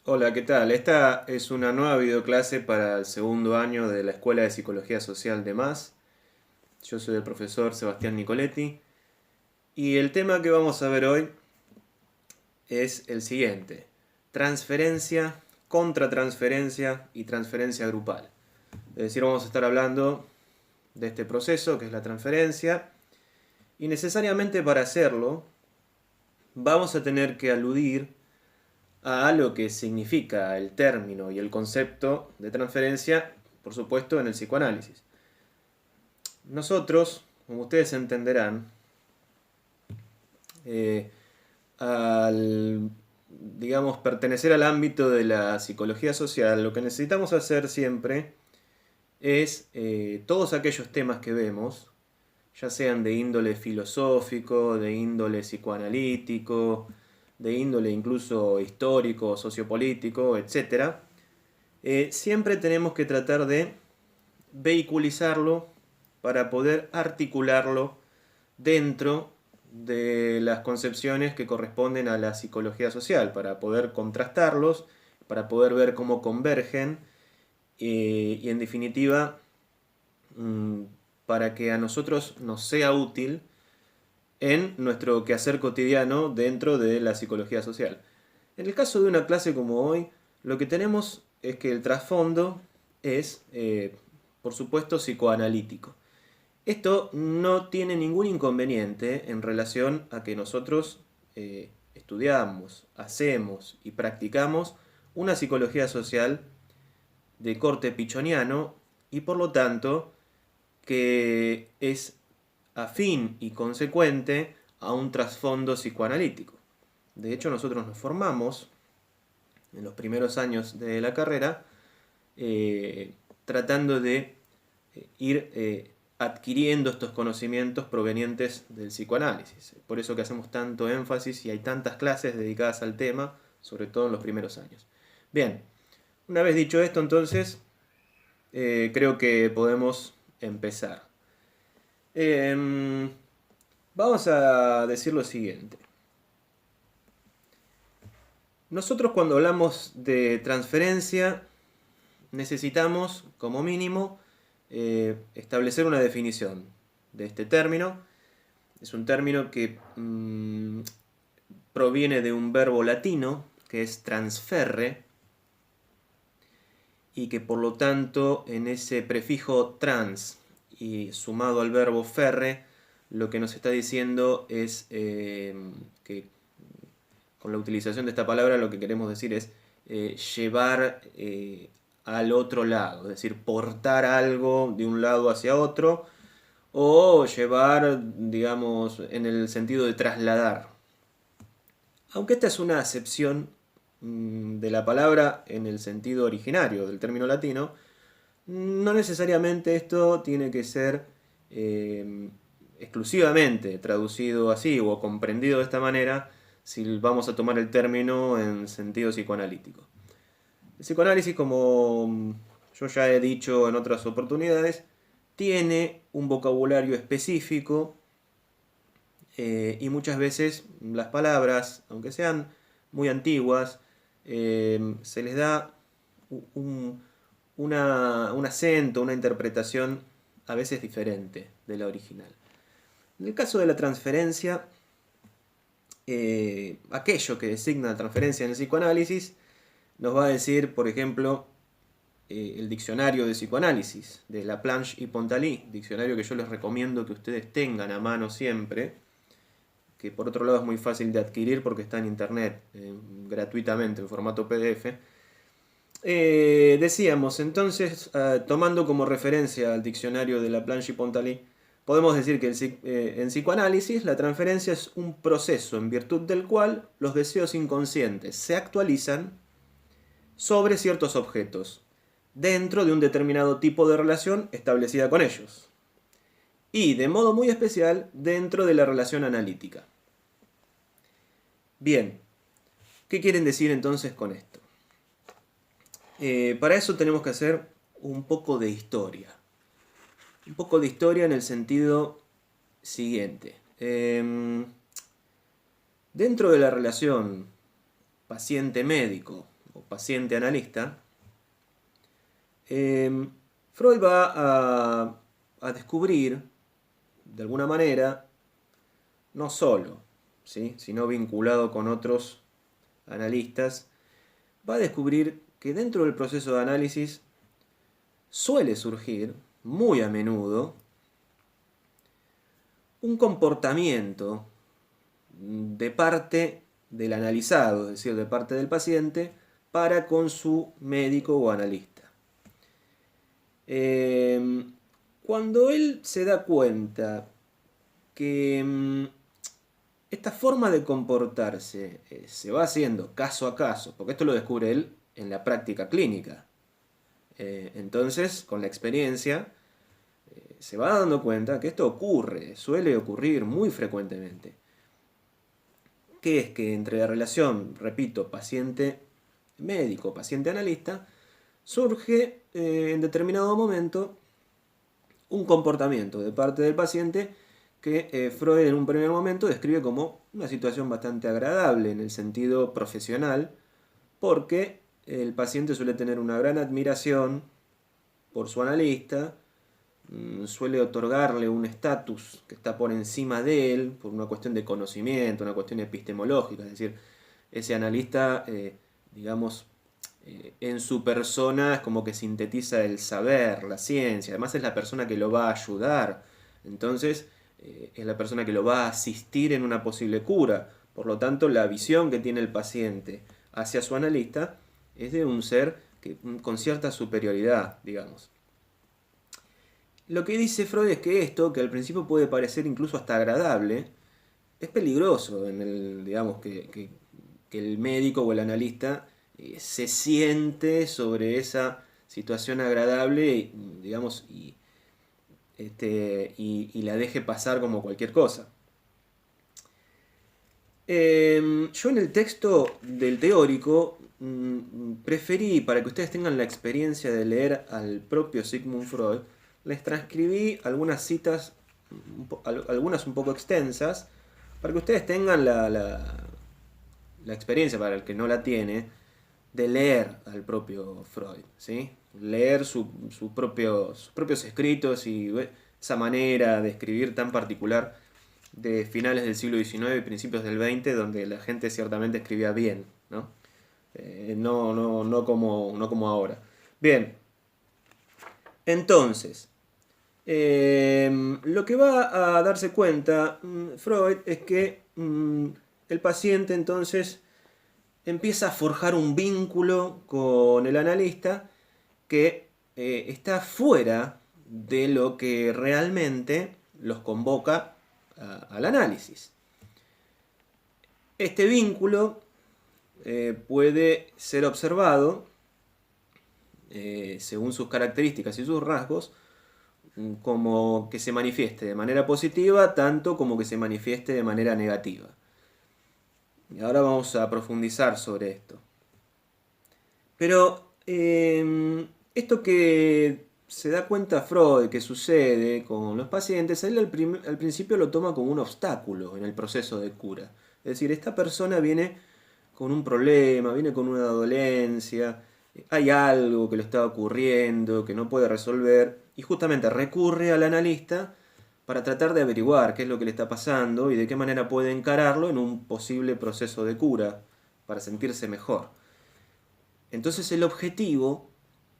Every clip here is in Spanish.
Hola, ¿qué tal? Esta es una nueva videoclase para el segundo año de la Escuela de Psicología Social de MAS. Yo soy el profesor Sebastián Nicoletti y el tema que vamos a ver hoy es el siguiente: transferencia, contratransferencia y transferencia grupal. Es decir, vamos a estar hablando de este proceso que es la transferencia y necesariamente para hacerlo vamos a tener que aludir a lo que significa el término y el concepto de transferencia, por supuesto, en el psicoanálisis. Nosotros, como ustedes entenderán, eh, al, digamos, pertenecer al ámbito de la psicología social, lo que necesitamos hacer siempre es todos aquellos temas que vemos, ya sean de índole filosófico, de índole psicoanalítico, de índole incluso histórico, sociopolítico, etcétera. Siempre tenemos que tratar de vehiculizarlo para poder articularlo dentro de las concepciones que corresponden a la psicología social, para poder contrastarlos, para poder ver cómo convergen y en definitiva mm, para que a nosotros nos sea útil en nuestro quehacer cotidiano dentro de la psicología social. En el caso de una clase como hoy, lo que tenemos es que el trasfondo es, por supuesto, psicoanalítico. Esto no tiene ningún inconveniente en relación a que nosotros estudiamos, hacemos y practicamos una psicología social de corte pichoniano y por lo tanto que es afín y consecuente a un trasfondo psicoanalítico. De hecho, nosotros nos formamos en los primeros años de la carrera eh, tratando de ir adquiriendo estos conocimientos provenientes del psicoanálisis. Por eso que hacemos tanto énfasis y hay tantas clases dedicadas al tema, sobre todo en los primeros años. Bien, una vez dicho esto, entonces, creo que podemos empezar. Eh, Vamos a decir lo siguiente. Nosotros cuando hablamos de transferencia necesitamos, como mínimo, establecer una definición de este término. Es un término que proviene de un verbo latino que es transferre y que por lo tanto en ese prefijo trans y sumado al verbo ferre lo que nos está diciendo es que con la utilización de esta palabra lo que queremos decir es llevar al otro lado, es decir, portar algo de un lado hacia otro o llevar, digamos, en el sentido de trasladar. Aunque esta es una acepción de la palabra en el sentido originario del término latino, no necesariamente esto tiene que ser exclusivamente traducido así o comprendido de esta manera si vamos a tomar el término en sentido psicoanalítico. El psicoanálisis, como yo ya he dicho en otras oportunidades, tiene un vocabulario específico y muchas veces las palabras, aunque sean muy antiguas, se les da un, un acento, una interpretación a veces diferente de la original. En el caso de la transferencia, aquello que designa la transferencia en el psicoanálisis nos va a decir, por ejemplo, el diccionario de psicoanálisis de Laplanche y Pontaly, diccionario que yo les recomiendo que ustedes tengan a mano siempre, que por otro lado es muy fácil de adquirir porque está en internet gratuitamente en formato PDF. Decíamos, entonces, tomando como referencia al diccionario de Laplanche y Pontaly, podemos decir que en psicoanálisis la transferencia es un proceso en virtud del cual los deseos inconscientes se actualizan sobre ciertos objetos, dentro de un determinado tipo de relación establecida con ellos, y de modo muy especial dentro de la relación analítica. Bien, ¿qué quieren decir entonces con esto? Para eso tenemos que hacer un poco de historia. Un poco de historia en el sentido siguiente. Dentro de la relación paciente-médico o paciente analista, Freud va a descubrir, de alguna manera, no solo, ¿sí?, sino vinculado con otros analistas, va a descubrir que dentro del proceso de análisis suele surgir, muy a menudo, un comportamiento de parte del analizado, es decir, de parte del paciente, para con su médico o analista. Cuando él se da cuenta que esta forma de comportarse se va haciendo caso a caso, porque esto lo descubre él en la práctica clínica, entonces con la experiencia se va dando cuenta que esto ocurre, suele ocurrir muy frecuentemente, que es que entre la relación, repito, paciente-médico, paciente-analista, surge en determinado momento un comportamiento de parte del paciente que Freud en un primer momento describe como una situación bastante agradable en el sentido profesional, porque el paciente suele tener una gran admiración por su analista, suele otorgarle un estatus que está por encima de él, por una cuestión de conocimiento, una cuestión epistemológica, es decir, ese analista, digamos, en su persona es como que sintetiza el saber, la ciencia, además es la persona que lo va a ayudar, entonces es la persona que lo va a asistir en una posible cura, por lo tanto la visión que tiene el paciente hacia su analista es de un ser con cierta superioridad, digamos. Lo que dice Freud es que esto, que al principio puede parecer incluso hasta agradable, es peligroso en el, digamos, que el médico o el analista se siente sobre esa situación agradable, digamos, y la deje pasar como cualquier cosa. Yo en el texto del teórico preferí, para que ustedes tengan la experiencia de leer al propio Sigmund Freud, les transcribí algunas citas, algunas un poco extensas, para que ustedes tengan la experiencia, para el que no la tiene, de leer al propio Freud, ¿sí? Leer sus propios escritos y esa manera de escribir tan particular de finales del siglo XIX y principios del XX, donde la gente ciertamente escribía bien, ¿no? No como ahora. Bien, entonces, lo que va a darse cuenta Freud es que el paciente entonces empieza a forjar un vínculo con el analista que está fuera de lo que realmente los convoca al análisis. Este vínculo puede ser observado según sus características y sus rasgos, como que se manifieste de manera positiva, tanto como que se manifieste de manera negativa. Y ahora vamos a profundizar sobre esto. Pero esto que se da cuenta Freud que sucede con los pacientes, él al principio lo toma como un obstáculo en el proceso de cura. Es decir, esta persona viene con un problema, viene con una dolencia, hay algo que le está ocurriendo, que no puede resolver, y justamente recurre al analista para tratar de averiguar qué es lo que le está pasando y de qué manera puede encararlo en un posible proceso de cura para sentirse mejor. Entonces el objetivo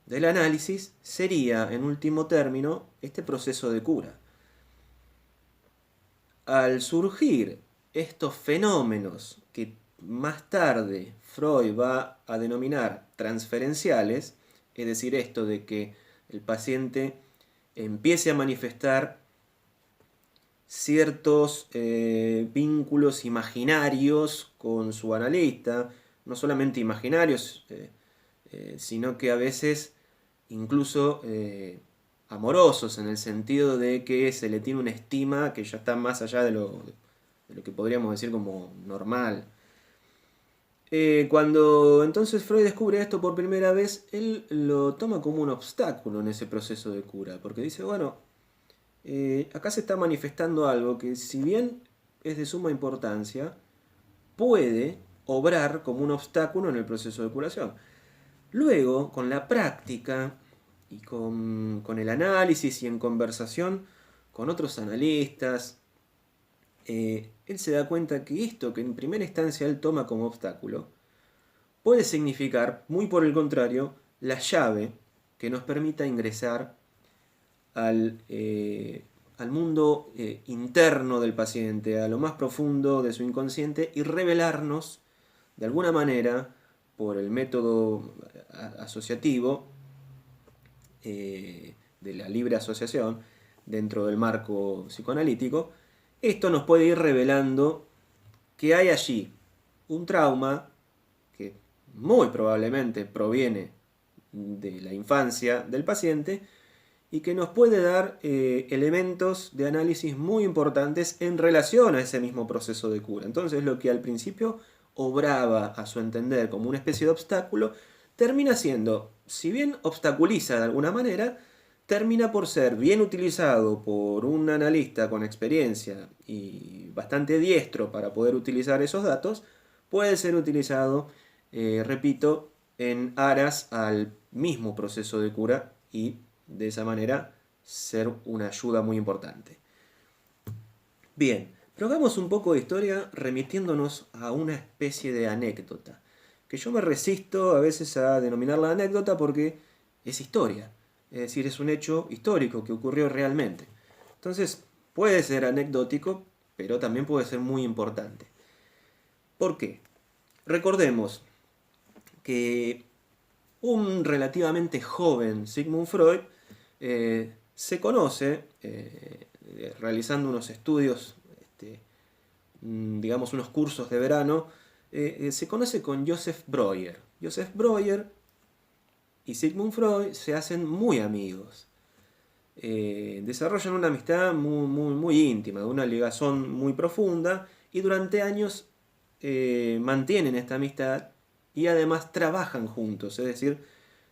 del análisis sería, en último término, este proceso de cura. Al surgir estos fenómenos que más tarde Freud va a denominar transferenciales, es decir, esto de que el paciente empiece a manifestar ciertos vínculos imaginarios con su analista, no solamente imaginarios, sino que a veces incluso amorosos, en el sentido de que se le tiene una estima que ya está más allá de lo que podríamos decir como normal. Cuando entonces Freud descubre esto por primera vez, él lo toma como un obstáculo en ese proceso de cura, porque dice, bueno, acá se está manifestando algo que, si bien es de suma importancia, puede obrar como un obstáculo en el proceso de curación. Luego, con la práctica y con el análisis y en conversación con otros analistas, él se da cuenta que esto que en primera instancia él toma como obstáculo puede significar, muy por el contrario, la llave que nos permita ingresar al mundo interno del paciente, a lo más profundo de su inconsciente y revelarnos de alguna manera por el método asociativo de la libre asociación dentro del marco psicoanalítico. Esto nos puede ir revelando que hay allí un trauma que muy probablemente proviene de la infancia del paciente y que nos puede dar elementos de análisis muy importantes en relación a ese mismo proceso de cura. Entonces, lo que al principio obraba a su entender como una especie de obstáculo, termina siendo, si bien obstaculiza de alguna manera, termina por ser bien utilizado por un analista con experiencia y bastante diestro para poder utilizar esos datos, puede ser utilizado, repito, en aras al mismo proceso de cura y de esa manera ser una ayuda muy importante. Bien, pero hagamos un poco de historia remitiéndonos a una especie de anécdota, que yo me resisto a veces a denominarla anécdota porque es historia, es decir, es un hecho histórico que ocurrió realmente. Entonces, puede ser anecdótico, pero también puede ser muy importante. ¿Por qué? Recordemos que un relativamente joven Sigmund Freud se conoce realizando unos estudios, digamos unos cursos de verano, se conoce con Joseph Breuer. Joseph Breuer y Sigmund Freud se hacen muy amigos. Desarrollan una amistad muy íntima, una ligazón muy profunda y durante años mantienen esta amistad y además trabajan juntos, es decir,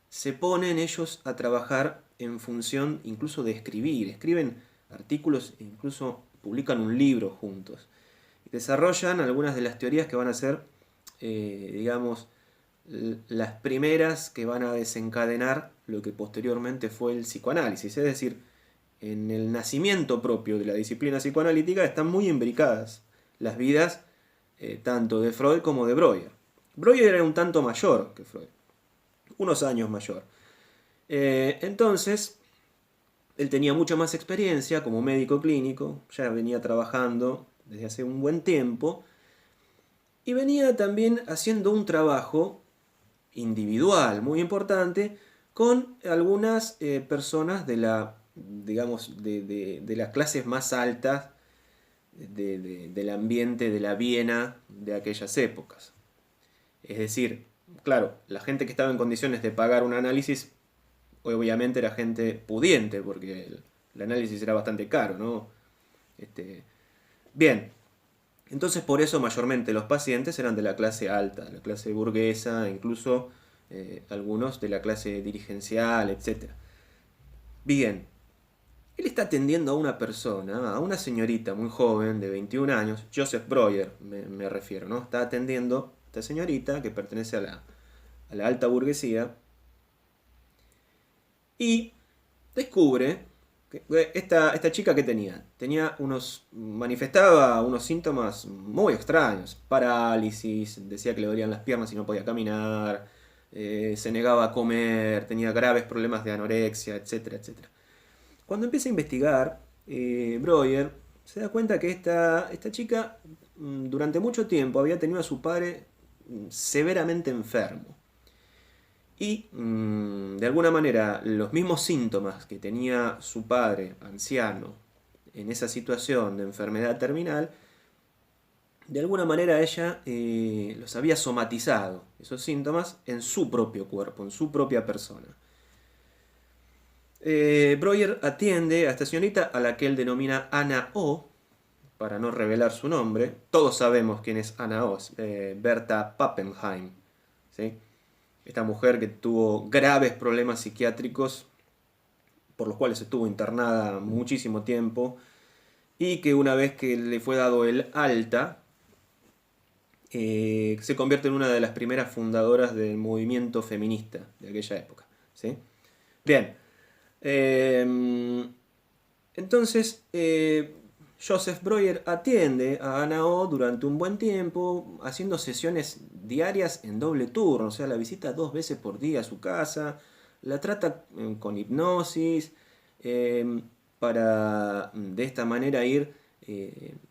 se ponen ellos a trabajar en función incluso de escribir, escriben artículos e incluso publican un libro juntos. Desarrollan algunas de las teorías que van a ser, digamos, las primeras que van a desencadenar lo que posteriormente fue el psicoanálisis. Es decir, en el nacimiento propio de la disciplina psicoanalítica están muy imbricadas las vidas tanto de Freud como de Breuer. Breuer era un tanto mayor que Freud, unos años mayor. Entonces, él tenía mucha más experiencia como médico clínico, ya venía trabajando desde hace un buen tiempo y venía también haciendo un trabajo individual muy importante con algunas personas de la, digamos, de las clases más altas del ambiente de la Viena de aquellas épocas. Es decir, claro, la gente que estaba en condiciones de pagar un análisis obviamente era gente pudiente, porque el análisis era bastante caro, ¿no? Bien, entonces por eso mayormente los pacientes eran de la clase alta, la clase burguesa, incluso algunos de la clase dirigencial, etc. Bien, él está atendiendo a una persona, a una señorita muy joven de 21 años, Joseph Breuer me refiero, ¿no? Está atendiendo a esta señorita que pertenece a la alta burguesía y descubre que esta chica que manifestaba unos síntomas muy extraños, parálisis, decía que le dolían las piernas y no podía caminar, se negaba a comer, tenía graves problemas de anorexia, etcétera, etcétera. Cuando empieza a investigar, Breuer se da cuenta que esta chica durante mucho tiempo había tenido a su padre severamente enfermo. Y de alguna manera los mismos síntomas que tenía su padre anciano en esa situación de enfermedad terminal, de alguna manera ella los había somatizado, esos síntomas, en su propio cuerpo, en su propia persona. Breuer atiende a esta señorita a la que él denomina Ana O, para no revelar su nombre. Todos sabemos quién es Ana O, Berta Pappenheim, ¿sí? Esta mujer que tuvo graves problemas psiquiátricos por los cuales estuvo internada muchísimo tiempo y que una vez que le fue dado el alta, se convierte en una de las primeras fundadoras del movimiento feminista de aquella época. ¿Sí? Bien. Entonces, Joseph Breuer atiende a Ana O durante un buen tiempo, haciendo sesiones diarias en doble turno, o sea, la visita 2 veces por día a su casa, la trata con hipnosis, eh, para de esta manera ir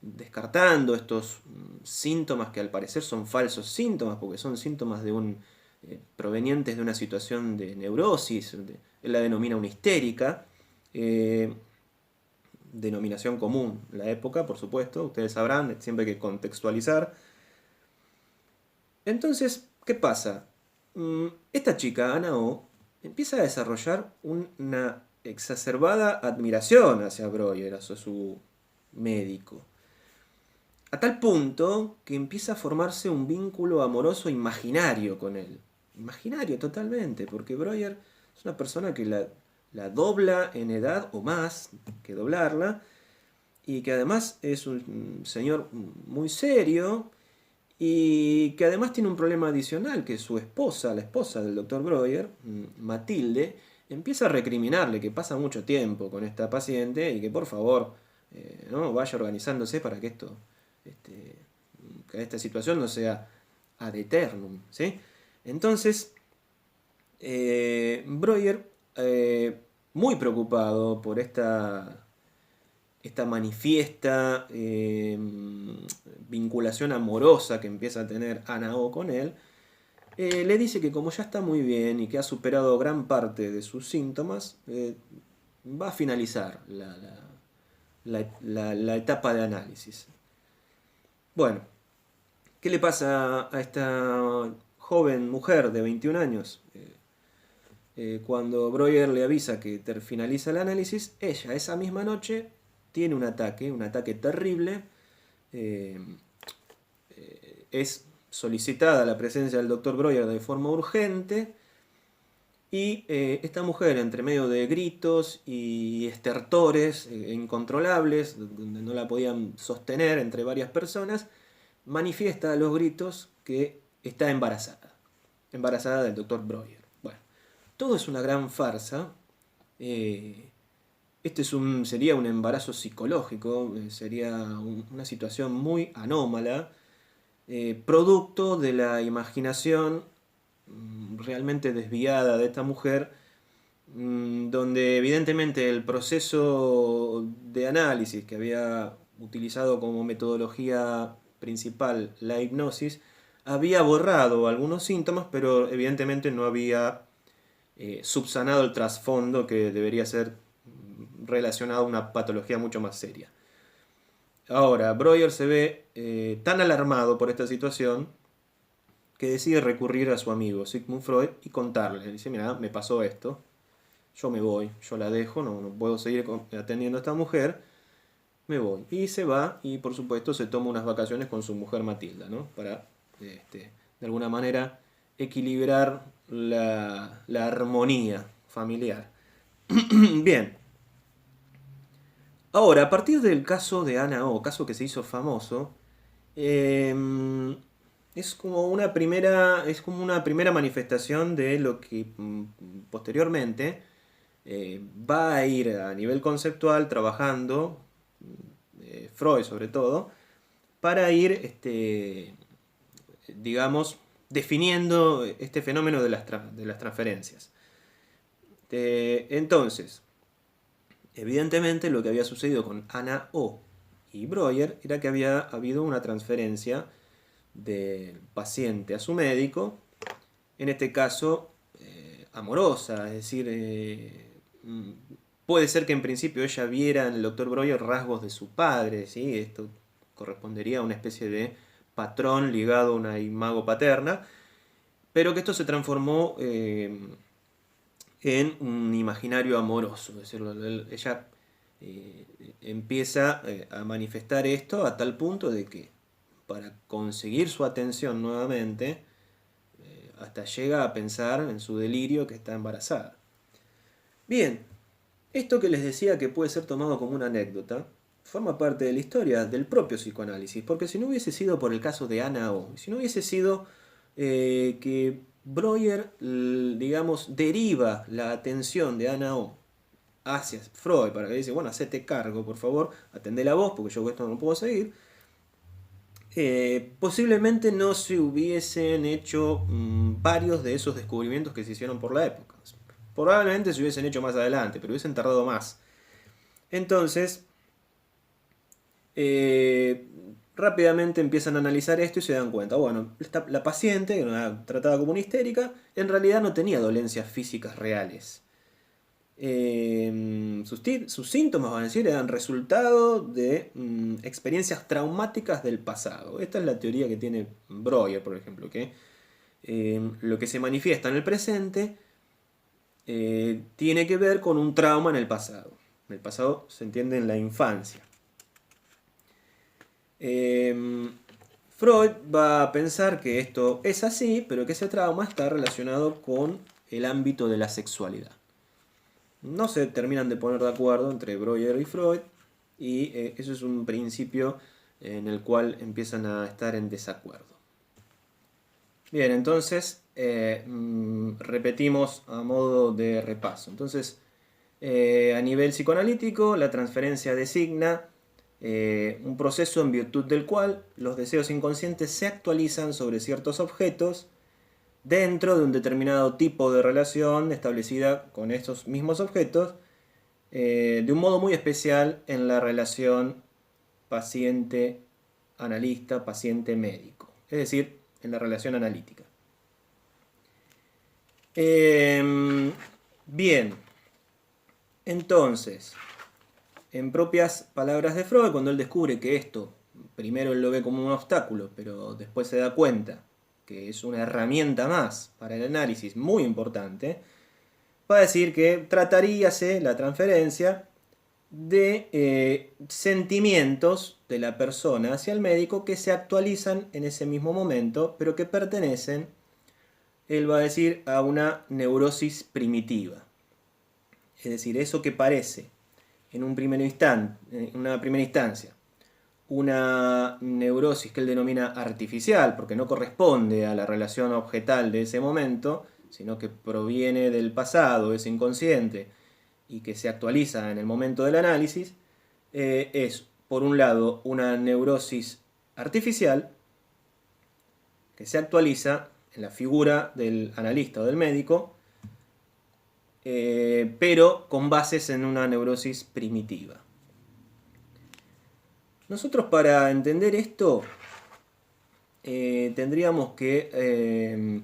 descartando estos síntomas que al parecer son falsos síntomas, porque son síntomas provenientes de una situación de neurosis, él la denomina una histérica, eh, denominación común en la época, por supuesto, ustedes sabrán, siempre hay que contextualizar. Entonces, ¿qué pasa? Esta chica, Ana O, empieza a desarrollar una exacerbada admiración hacia Breuer, hacia su médico. A tal punto que empieza a formarse un vínculo amoroso imaginario con él. Imaginario totalmente, porque Breuer es una persona que la dobla en edad o más que doblarla, y que además es un señor muy serio y que además tiene un problema adicional, que su esposa, la esposa del doctor Breuer, Matilde, empieza a recriminarle que pasa mucho tiempo con esta paciente y que por favor ¿no? vaya organizándose para que este, que esta situación no sea ad eternum. ¿Sí? Entonces, Breuer, muy preocupado por esta manifiesta vinculación amorosa que empieza a tener Ana O con él, le dice que como ya está muy bien y que ha superado gran parte de sus síntomas, va a finalizar la etapa de análisis. Bueno, ¿qué le pasa a esta joven mujer de 21 años? Cuando Breuer le avisa que finaliza el análisis, ella esa misma noche tiene un ataque terrible, eh, es solicitada la presencia del doctor Breuer de forma urgente y esta mujer, entre medio de gritos y estertores incontrolables, donde no la podían sostener entre varias personas, manifiesta a los gritos que está embarazada del doctor Breuer. Bueno, todo es una gran farsa. eh, sería un embarazo psicológico, sería una situación muy anómala, producto de la imaginación realmente desviada de esta mujer, donde evidentemente el proceso de análisis que había utilizado como metodología principal la hipnosis había borrado algunos síntomas, pero evidentemente no había subsanado el trasfondo que debería ser relacionado a una patología mucho más seria. Ahora, Breuer se ve tan alarmado por esta situación que decide recurrir a su amigo Sigmund Freud y contarle. Dice, mira, me pasó esto, yo me voy, yo la dejo, no puedo seguir atendiendo a esta mujer, me voy. Y se va y por supuesto se toma unas vacaciones con su mujer Matilda, ¿no? Para, de alguna manera, equilibrar la armonía familiar. Bien. Ahora, a partir del caso de Ana O, caso que se hizo famoso, es como una primera manifestación de lo que posteriormente va a ir a nivel conceptual trabajando, Freud sobre todo, para ir, digamos, definiendo este fenómeno de las transferencias. Entonces, evidentemente lo que había sucedido con Ana O y Breuer era que había habido una transferencia del paciente a su médico, en este caso amorosa, es decir, puede ser que en principio ella viera en el doctor Breuer rasgos de su padre, ¿sí? Esto correspondería a una especie de patrón ligado a una imago paterna, pero que esto se transformó en un imaginario amoroso, es decir, ella empieza a manifestar esto a tal punto de que para conseguir su atención nuevamente, hasta llega a pensar en su delirio que está embarazada. Bien, esto que les decía que puede ser tomado como una anécdota, forma parte de la historia del propio psicoanálisis, porque si no hubiese sido por el caso de Ana O, si no hubiese sido que Breuer, digamos, deriva la atención de Ana O hacia Freud para que le dice, bueno, hacete cargo, por favor, atendé la voz, porque yo esto no puedo seguir, posiblemente no se hubiesen hecho varios de esos descubrimientos que se hicieron por la época. Probablemente se hubiesen hecho más adelante, pero hubiesen tardado más. Entonces, eh, rápidamente empiezan a analizar esto y se dan cuenta, bueno, la paciente, que era tratada como una histérica, en realidad no tenía dolencias físicas reales. Sus síntomas, van a decir, eran resultado de experiencias traumáticas del pasado. Esta es la teoría que tiene Breuer, por ejemplo, que lo que se manifiesta en el presente tiene que ver con un trauma en el pasado. En el pasado se entiende en la infancia. Freud va a pensar que esto es así, pero que ese trauma está relacionado con el ámbito de la sexualidad. No se terminan de poner de acuerdo entre Breuer y Freud, y eso es un principio en el cual empiezan a estar en desacuerdo. Bien, entonces repetimos a modo de repaso. Entonces, a nivel psicoanalítico, la transferencia designa un proceso en virtud del cual los deseos inconscientes se actualizan sobre ciertos objetos dentro de un determinado tipo de relación establecida con estos mismos objetos, de un modo muy especial en la relación paciente-analista, paciente-médico, es decir, en la relación analítica. Bien, entonces, en propias palabras de Freud, cuando él descubre que esto, primero él lo ve como un obstáculo, pero después se da cuenta que es una herramienta más para el análisis muy importante, va a decir que trataríase la transferencia de sentimientos de la persona hacia el médico que se actualizan en ese mismo momento, pero que pertenecen, él va a decir, a una neurosis primitiva. Es decir, eso que parece en una primera instancia una neurosis que él denomina artificial, porque no corresponde a la relación objetal de ese momento, sino que proviene del pasado, es inconsciente, y que se actualiza en el momento del análisis, es, por un lado, una neurosis artificial, que se actualiza en la figura del analista o del médico, pero con bases en una neurosis primitiva. Nosotros, para entender esto, tendríamos que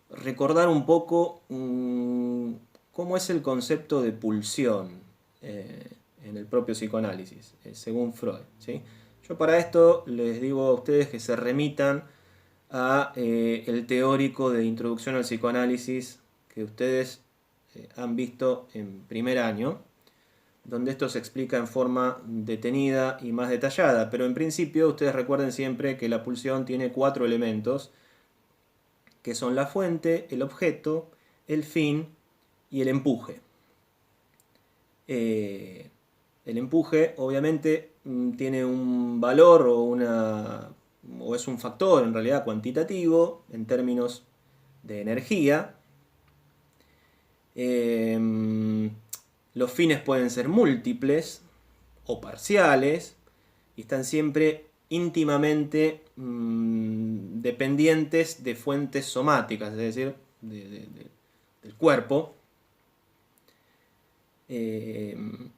recordar un poco cómo es el concepto de pulsión en el propio psicoanálisis, según Freud, ¿sí? Yo para esto les digo a ustedes que se remitan a el teórico de introducción al psicoanálisis que ustedes han visto en primer año, donde esto se explica en forma detenida y más detallada, pero en principio ustedes recuerden siempre que la pulsión tiene 4 elementos, que son la fuente, el objeto, el fin y el empuje. El empuje obviamente tiene un valor o es un factor en realidad cuantitativo en términos de energía. Los fines pueden ser múltiples o parciales y están siempre íntimamente dependientes de fuentes somáticas, es decir, del cuerpo. El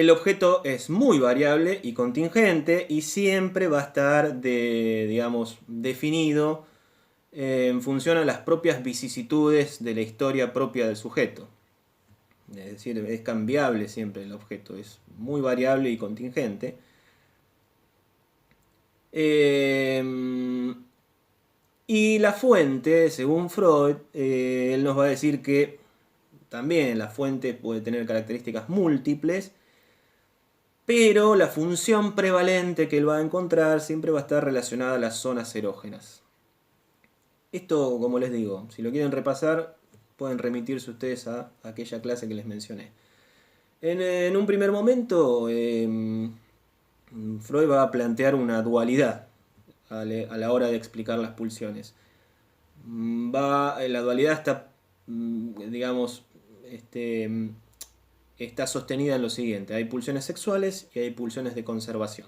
objeto es muy variable y contingente y siempre va a estar, digamos, definido en función a las propias vicisitudes de la historia propia del sujeto. Es decir, es cambiable siempre el objeto, es muy variable y contingente. Y la fuente, según Freud, él nos va a decir que también la fuente puede tener características múltiples, pero la función prevalente que él va a encontrar siempre va a estar relacionada a las zonas erógenas. Esto, como les digo, si lo quieren repasar, pueden remitirse ustedes a aquella clase que les mencioné. En un primer momento, Freud va a plantear una dualidad a la hora de explicar las pulsiones. La dualidad está, digamos, está sostenida en lo siguiente. Hay pulsiones sexuales y hay pulsiones de conservación.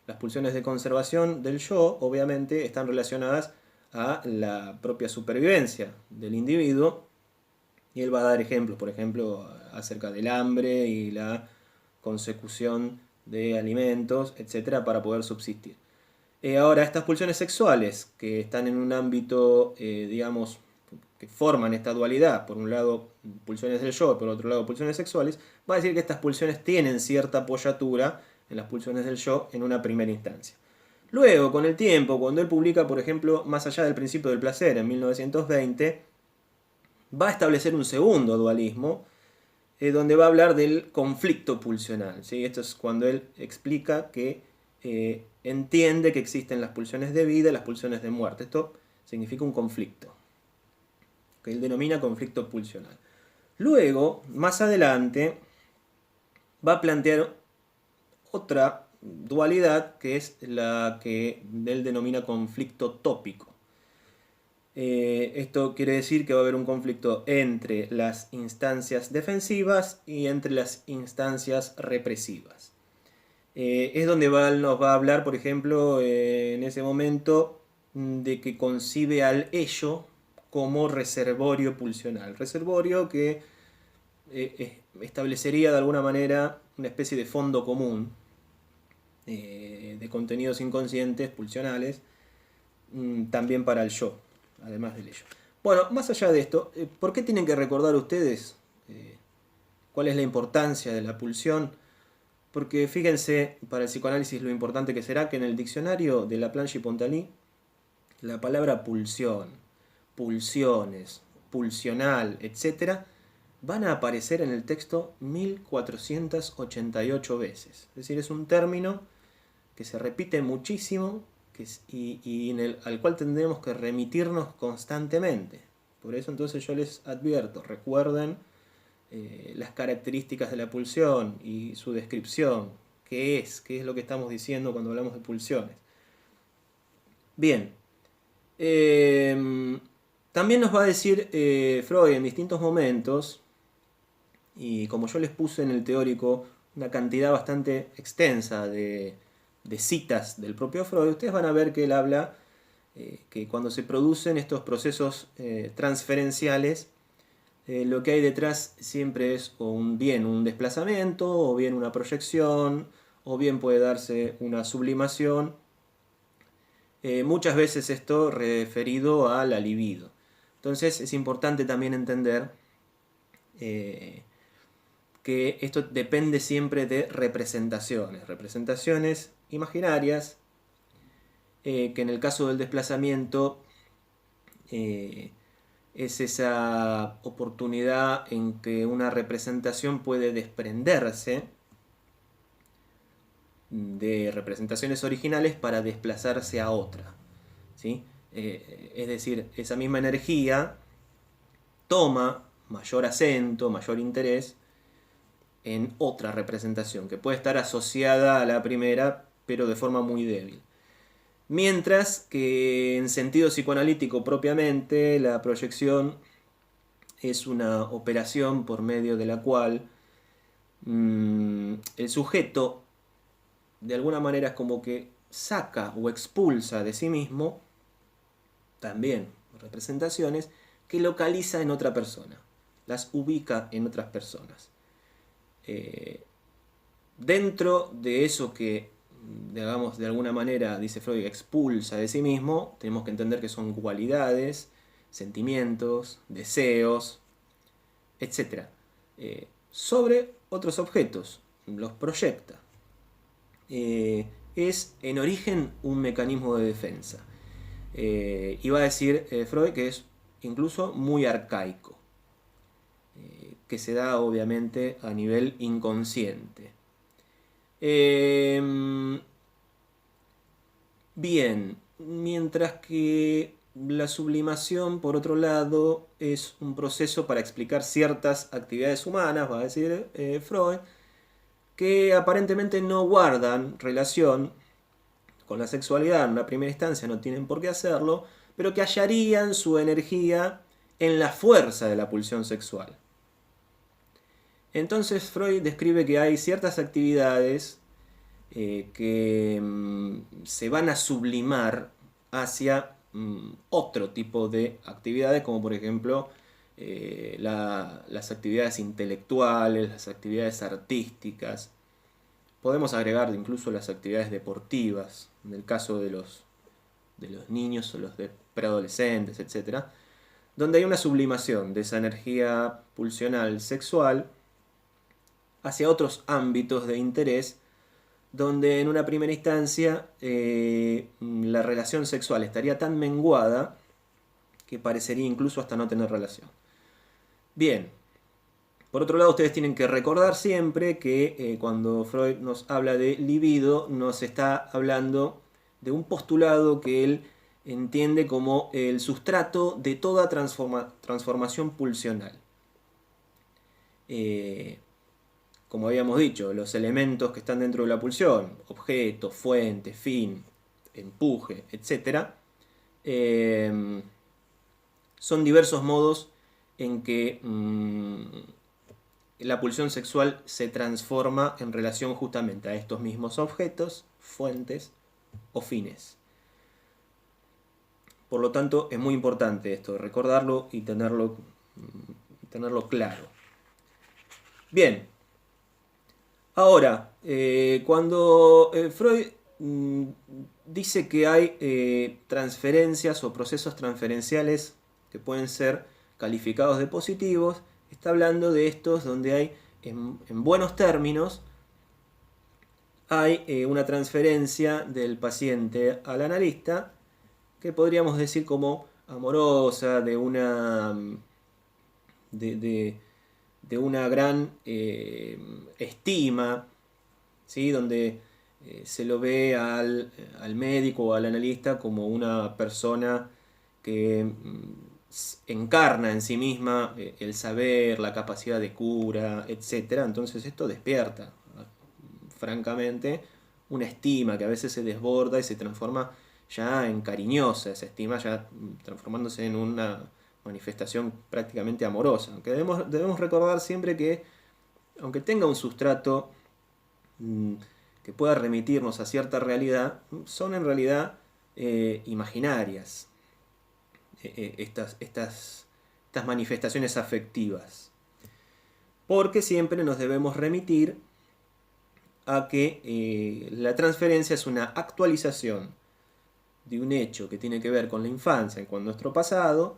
Las pulsiones de conservación del yo, obviamente, están relacionadas a la propia supervivencia del individuo. Y él va a dar ejemplos, por ejemplo, acerca del hambre y la consecución de alimentos, etcétera, para poder subsistir. Ahora, estas pulsiones sexuales que están en un ámbito, digamos, que forman esta dualidad, por un lado pulsiones del yo, por otro lado pulsiones sexuales, va a decir que estas pulsiones tienen cierta apoyatura en las pulsiones del yo en una primera instancia. Luego, con el tiempo, cuando él publica, por ejemplo, Más allá del principio del placer, en 1920, va a establecer un segundo dualismo, donde va a hablar del conflicto pulsional. ¿Sí? Esto es cuando él explica que entiende que existen las pulsiones de vida y las pulsiones de muerte. Esto significa un conflicto, que él denomina conflicto pulsional. Luego, más adelante, va a plantear otra dualidad, que es la que él denomina conflicto tópico. Esto quiere decir que va a haber un conflicto entre las instancias defensivas y entre las instancias represivas. Es donde nos va a hablar, por ejemplo, en ese momento, de que concibe al ello como reservorio pulsional. Reservorio que establecería de alguna manera una especie de fondo común de contenidos inconscientes, pulsionales, también para el yo, además del ello. Bueno, más allá de esto, ¿por qué tienen que recordar ustedes cuál es la importancia de la pulsión? Porque fíjense, para el psicoanálisis lo importante que será que en el diccionario de Laplanche y Pontaly, la palabra pulsión, pulsiones, pulsional, etc., van a aparecer en el texto 1488 veces. Es decir, es un término que se repite muchísimo y al cual tendremos que remitirnos constantemente. Por eso entonces yo les advierto, recuerden las características de la pulsión y su descripción. ¿Qué es lo que estamos diciendo cuando hablamos de pulsiones? Bien. También nos va a decir Freud en distintos momentos, y como yo les puse en el teórico una cantidad bastante extensa de citas del propio Freud, ustedes van a ver que él habla que cuando se producen estos procesos transferenciales, lo que hay detrás siempre es bien un desplazamiento, o bien una proyección, o bien puede darse una sublimación. Muchas veces esto referido a la libido. Entonces es importante también entender que esto depende siempre de representaciones imaginarias, que en el caso del desplazamiento es esa oportunidad en que una representación puede desprenderse de representaciones originales para desplazarse a otra, ¿sí? Es decir, esa misma energía toma mayor acento, mayor interés en otra representación, que puede estar asociada a la primera, pero de forma muy débil. Mientras que en sentido psicoanalítico propiamente, la proyección es una operación por medio de la cual el sujeto de alguna manera es como que saca o expulsa de sí mismo también representaciones que localiza en otra persona, las ubica en otras personas. Dentro de eso que, digamos, de alguna manera, dice Freud, expulsa de sí mismo, tenemos que entender que son cualidades, sentimientos, deseos, etc. Sobre otros objetos, los proyecta. Es en origen un mecanismo de defensa. Y va a decir Freud que es incluso muy arcaico, que se da obviamente a nivel inconsciente. Bien, mientras que la sublimación, por otro lado, es un proceso para explicar ciertas actividades humanas, va a decir Freud, que aparentemente no guardan relación con la sexualidad en una primera instancia, no tienen por qué hacerlo, pero que hallarían su energía en la fuerza de la pulsión sexual. Entonces Freud describe que hay ciertas actividades que se van a sublimar hacia otro tipo de actividades, como por ejemplo las actividades intelectuales, las actividades artísticas. Podemos agregar incluso las actividades deportivas, en el caso de los niños o los de preadolescentes, etc., donde hay una sublimación de esa energía pulsional sexual hacia otros ámbitos de interés, donde en una primera instancia la relación sexual estaría tan menguada que parecería incluso hasta no tener relación. Bien, por otro lado, ustedes tienen que recordar siempre que cuando Freud nos habla de libido, nos está hablando de un postulado que él entiende como el sustrato de toda transformación pulsional. Como habíamos dicho, los elementos que están dentro de la pulsión, objeto, fuente, fin, empuje, etc., son diversos modos en que la pulsión sexual se transforma en relación justamente a estos mismos objetos, fuentes o fines. Por lo tanto, es muy importante esto, recordarlo y tenerlo claro. Bien. Ahora, cuando Freud dice que hay transferencias o procesos transferenciales que pueden ser calificados de positivos, está hablando de estos donde hay, en buenos términos, hay una transferencia del paciente al analista que podríamos decir como amorosa, de una gran estima, ¿sí? Donde se lo ve al médico o al analista como una persona que encarna en sí misma el saber, la capacidad de cura, etc. Entonces esto despierta, francamente, una estima que a veces se desborda y se transforma ya en cariñosa, esa estima ya transformándose en una manifestación prácticamente amorosa. Aunque debemos recordar siempre que, aunque tenga un sustrato que pueda remitirnos a cierta realidad, son en realidad imaginarias estas manifestaciones afectivas. Porque siempre nos debemos remitir a que la transferencia es una actualización de un hecho que tiene que ver con la infancia, con nuestro pasado,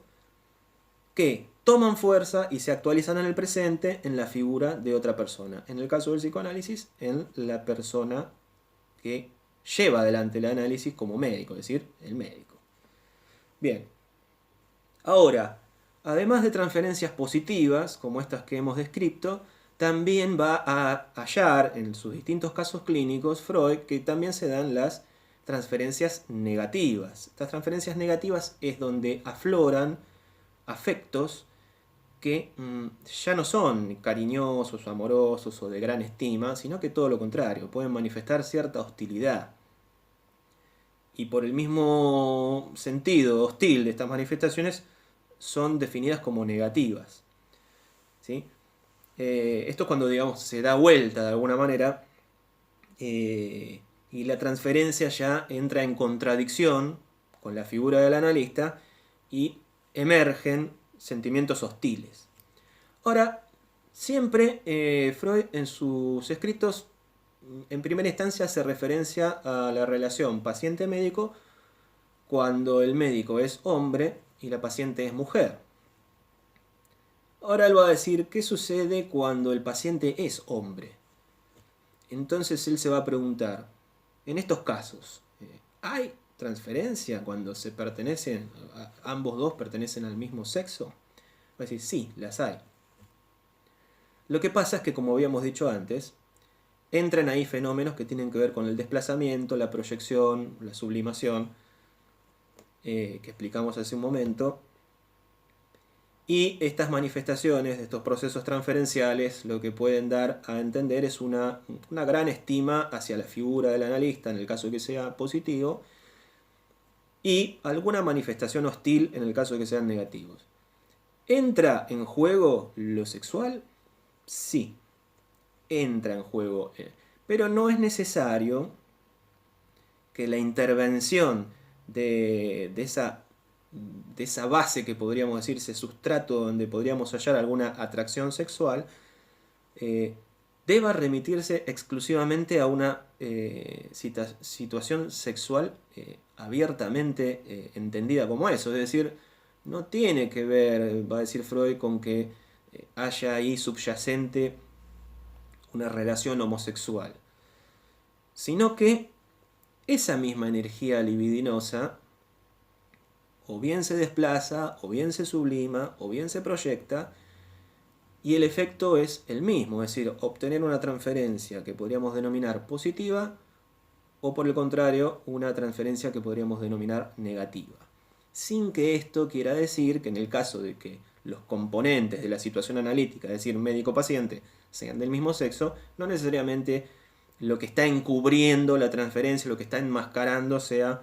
que toman fuerza y se actualizan en el presente en la figura de otra persona. En el caso del psicoanálisis, en la persona que lleva adelante el análisis como médico, es decir, el médico. Bien. Ahora, además de transferencias positivas, como estas que hemos descrito, también va a hallar en sus distintos casos clínicos Freud que también se dan las transferencias negativas. Estas transferencias negativas es donde afloran afectos que ya no son cariñosos o amorosos o de gran estima, sino que todo lo contrario, pueden manifestar cierta hostilidad. Y por el mismo sentido hostil de estas manifestaciones son definidas como negativas. ¿Sí? Esto es cuando, digamos, se da vuelta de alguna manera y la transferencia ya entra en contradicción con la figura del analista y emergen sentimientos hostiles. Ahora, siempre Freud en sus escritos en primera instancia hace referencia a la relación paciente-médico cuando el médico es hombre y la paciente es mujer. Ahora él va a decir qué sucede cuando el paciente es hombre. Entonces él se va a preguntar, en estos casos, ¿hay transferencia cuando se pertenecen, ambos dos pertenecen al mismo sexo? Va a decir, sí, las hay. Lo que pasa es que, como habíamos dicho antes, entran ahí fenómenos que tienen que ver con el desplazamiento, la proyección, la sublimación, que explicamos hace un momento, Y estas manifestaciones de estos procesos transferenciales lo que pueden dar a entender es una gran estima hacia la figura del analista, en el caso de que sea positivo, y alguna manifestación hostil en el caso de que sean negativos. ¿Entra en juego lo sexual? Sí, entra en juego, pero no es necesario que la intervención de esa base que podríamos decir, ese sustrato donde podríamos hallar alguna atracción sexual, deba remitirse exclusivamente a una situación sexual abiertamente entendida como eso. Es decir, no tiene que ver, va a decir Freud, con que haya ahí subyacente una relación homosexual, sino que esa misma energía libidinosa o bien se desplaza, o bien se sublima, o bien se proyecta, y el efecto es el mismo, es decir, obtener una transferencia que podríamos denominar positiva, o por el contrario, una transferencia que podríamos denominar negativa. Sin que esto quiera decir que en el caso de que los componentes de la situación analítica, es decir, médico-paciente, sean del mismo sexo, no necesariamente lo que está encubriendo la transferencia, lo que está enmascarando sea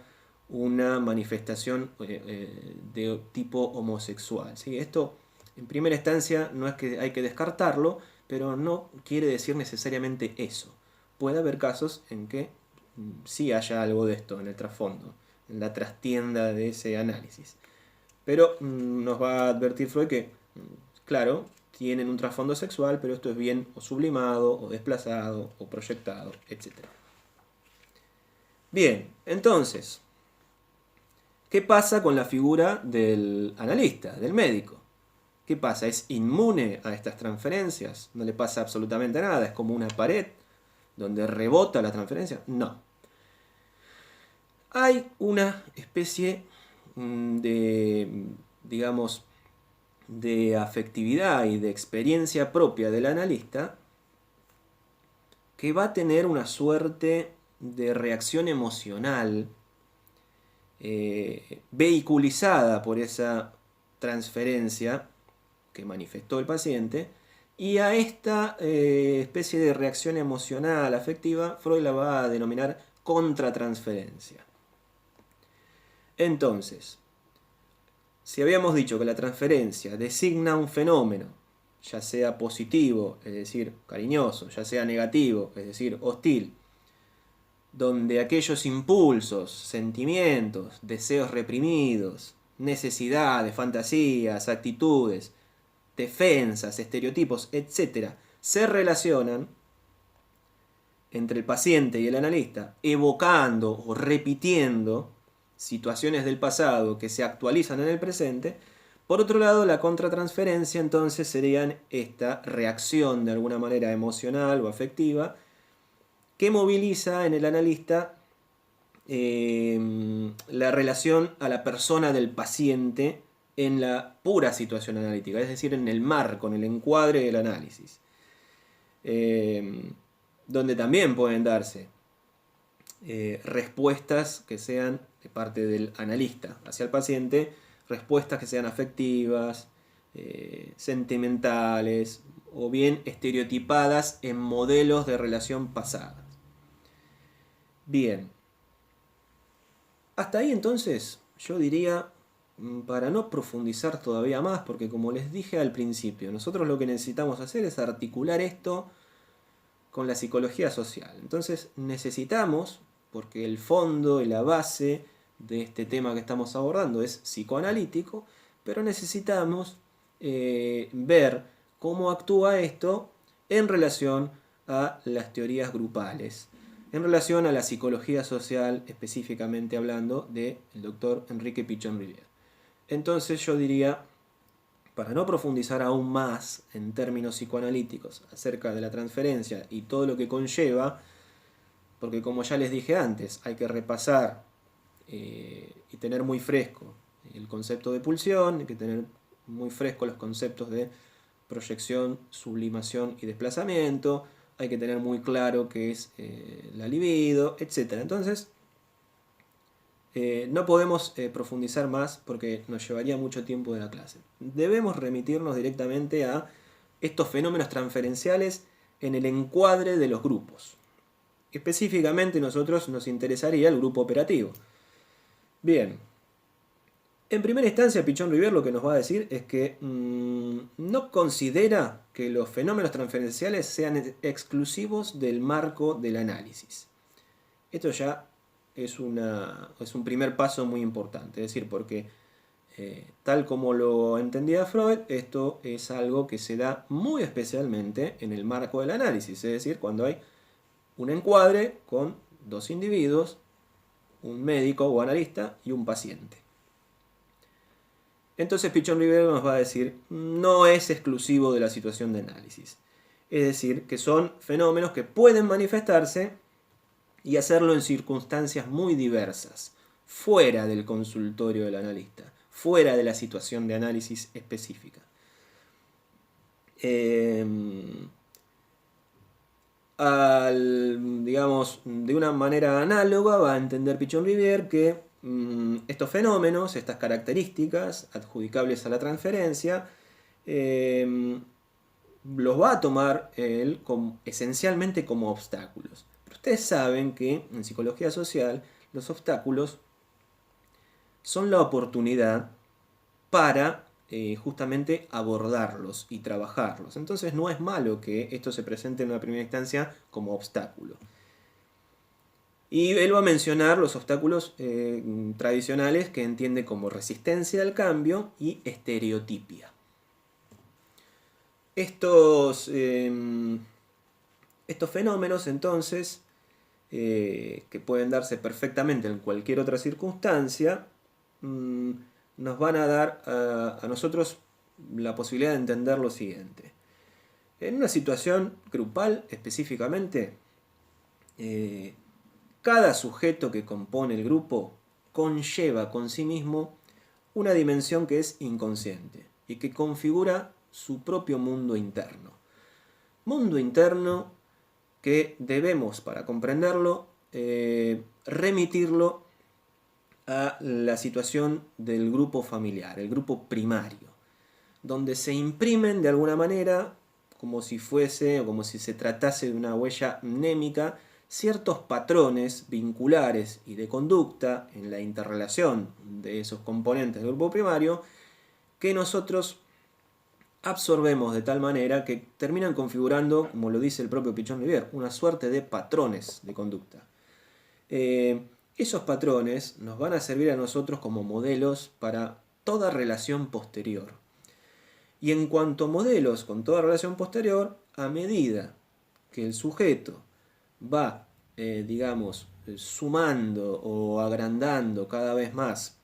una manifestación de tipo homosexual. ¿Sí? Esto, en primera instancia, no es que hay que descartarlo, pero no quiere decir necesariamente eso. Puede haber casos en que sí haya algo de esto en el trasfondo, en la trastienda de ese análisis. Pero nos va a advertir Freud que, claro, tienen un trasfondo sexual, pero esto es bien o sublimado, o desplazado, o proyectado, etc. Bien, entonces, ¿qué pasa con la figura del analista, del médico? ¿Qué pasa? ¿Es inmune a estas transferencias? ¿No le pasa absolutamente nada? ¿Es como una pared donde rebota la transferencia? No. Hay una especie de, digamos, de afectividad y de experiencia propia del analista que va a tener una suerte de reacción emocional vehiculizada por esa transferencia que manifestó el paciente, y a esta especie de reacción emocional afectiva Freud la va a denominar contratransferencia. Entonces, si habíamos dicho que la transferencia designa un fenómeno, ya sea positivo, es decir, cariñoso, ya sea negativo, es decir, hostil, donde aquellos impulsos, sentimientos, deseos reprimidos, necesidades, fantasías, actitudes, defensas, estereotipos, etc., se relacionan entre el paciente y el analista, evocando o repitiendo situaciones del pasado que se actualizan en el presente. Por otro lado, la contratransferencia entonces sería esta reacción de alguna manera emocional o afectiva que moviliza en el analista la relación a la persona del paciente en la pura situación analítica, es decir, en el marco, en el encuadre del análisis, donde también pueden darse respuestas que sean de parte del analista hacia el paciente, respuestas que sean afectivas, sentimentales o bien estereotipadas en modelos de relación pasadas. Bien, hasta ahí entonces yo diría, para no profundizar todavía más, porque como les dije al principio, nosotros lo que necesitamos hacer es articular esto con la psicología social. Entonces necesitamos, porque el fondo y la base de este tema que estamos abordando es psicoanalítico, pero necesitamos ver cómo actúa esto en relación a las teorías grupales, en relación a la psicología social, específicamente hablando del doctor Enrique Pichon-Rivière. Entonces yo diría, para no profundizar aún más en términos psicoanalíticos acerca de la transferencia y todo lo que conlleva, porque como ya les dije antes, hay que repasar y tener muy fresco el concepto de pulsión, hay que tener muy fresco los conceptos de proyección, sublimación y desplazamiento, hay que tener muy claro qué es la libido, etc. Entonces, No podemos profundizar más porque nos llevaría mucho tiempo de la clase. Debemos remitirnos directamente a estos fenómenos transferenciales en el encuadre de los grupos. Específicamente nosotros nos interesaría el grupo operativo. Bien, en primera instancia Pichon Rivière lo que nos va a decir es que no considera que los fenómenos transferenciales sean exclusivos del marco del análisis. Esto ya es un primer paso muy importante, es decir, porque tal como lo entendía Freud, esto es algo que se da muy especialmente en el marco del análisis, es decir, cuando hay un encuadre con dos individuos, un médico o analista y un paciente. Entonces Pichon Rivière nos va a decir, no es exclusivo de la situación de análisis. Es decir, que son fenómenos que pueden manifestarse y hacerlo en circunstancias muy diversas, fuera del consultorio del analista, fuera de la situación de análisis específica. Digamos, de una manera análoga va a entender Pichon Rivière que estos fenómenos, estas características adjudicables a la transferencia, los va a tomar él esencialmente como obstáculos. Pero ustedes saben que en psicología social los obstáculos son la oportunidad para justamente abordarlos y trabajarlos. Entonces no es malo que esto se presente en una primera instancia como obstáculo. Y él va a mencionar los obstáculos tradicionales que entiende como resistencia al cambio y estereotipia. Estos fenómenos, entonces, que pueden darse perfectamente en cualquier otra circunstancia, nos van a dar a nosotros la posibilidad de entender lo siguiente. En una situación grupal, específicamente, cada sujeto que compone el grupo conlleva con sí mismo una dimensión que es inconsciente y que configura su propio mundo interno. Mundo interno que debemos, para comprenderlo, remitirlo a la situación del grupo familiar, el grupo primario, donde se imprimen de alguna manera, como si fuese o como si se tratase de una huella mnémica, ciertos patrones vinculares y de conducta en la interrelación de esos componentes del grupo primario que nosotros absorbemos de tal manera que terminan configurando, como lo dice el propio Pichon Rivière, una suerte de patrones de conducta. Esos patrones nos van a servir a nosotros como modelos para toda relación posterior. Y en cuanto a modelos con toda relación posterior, a medida que el sujeto va, sumando o agrandando cada vez más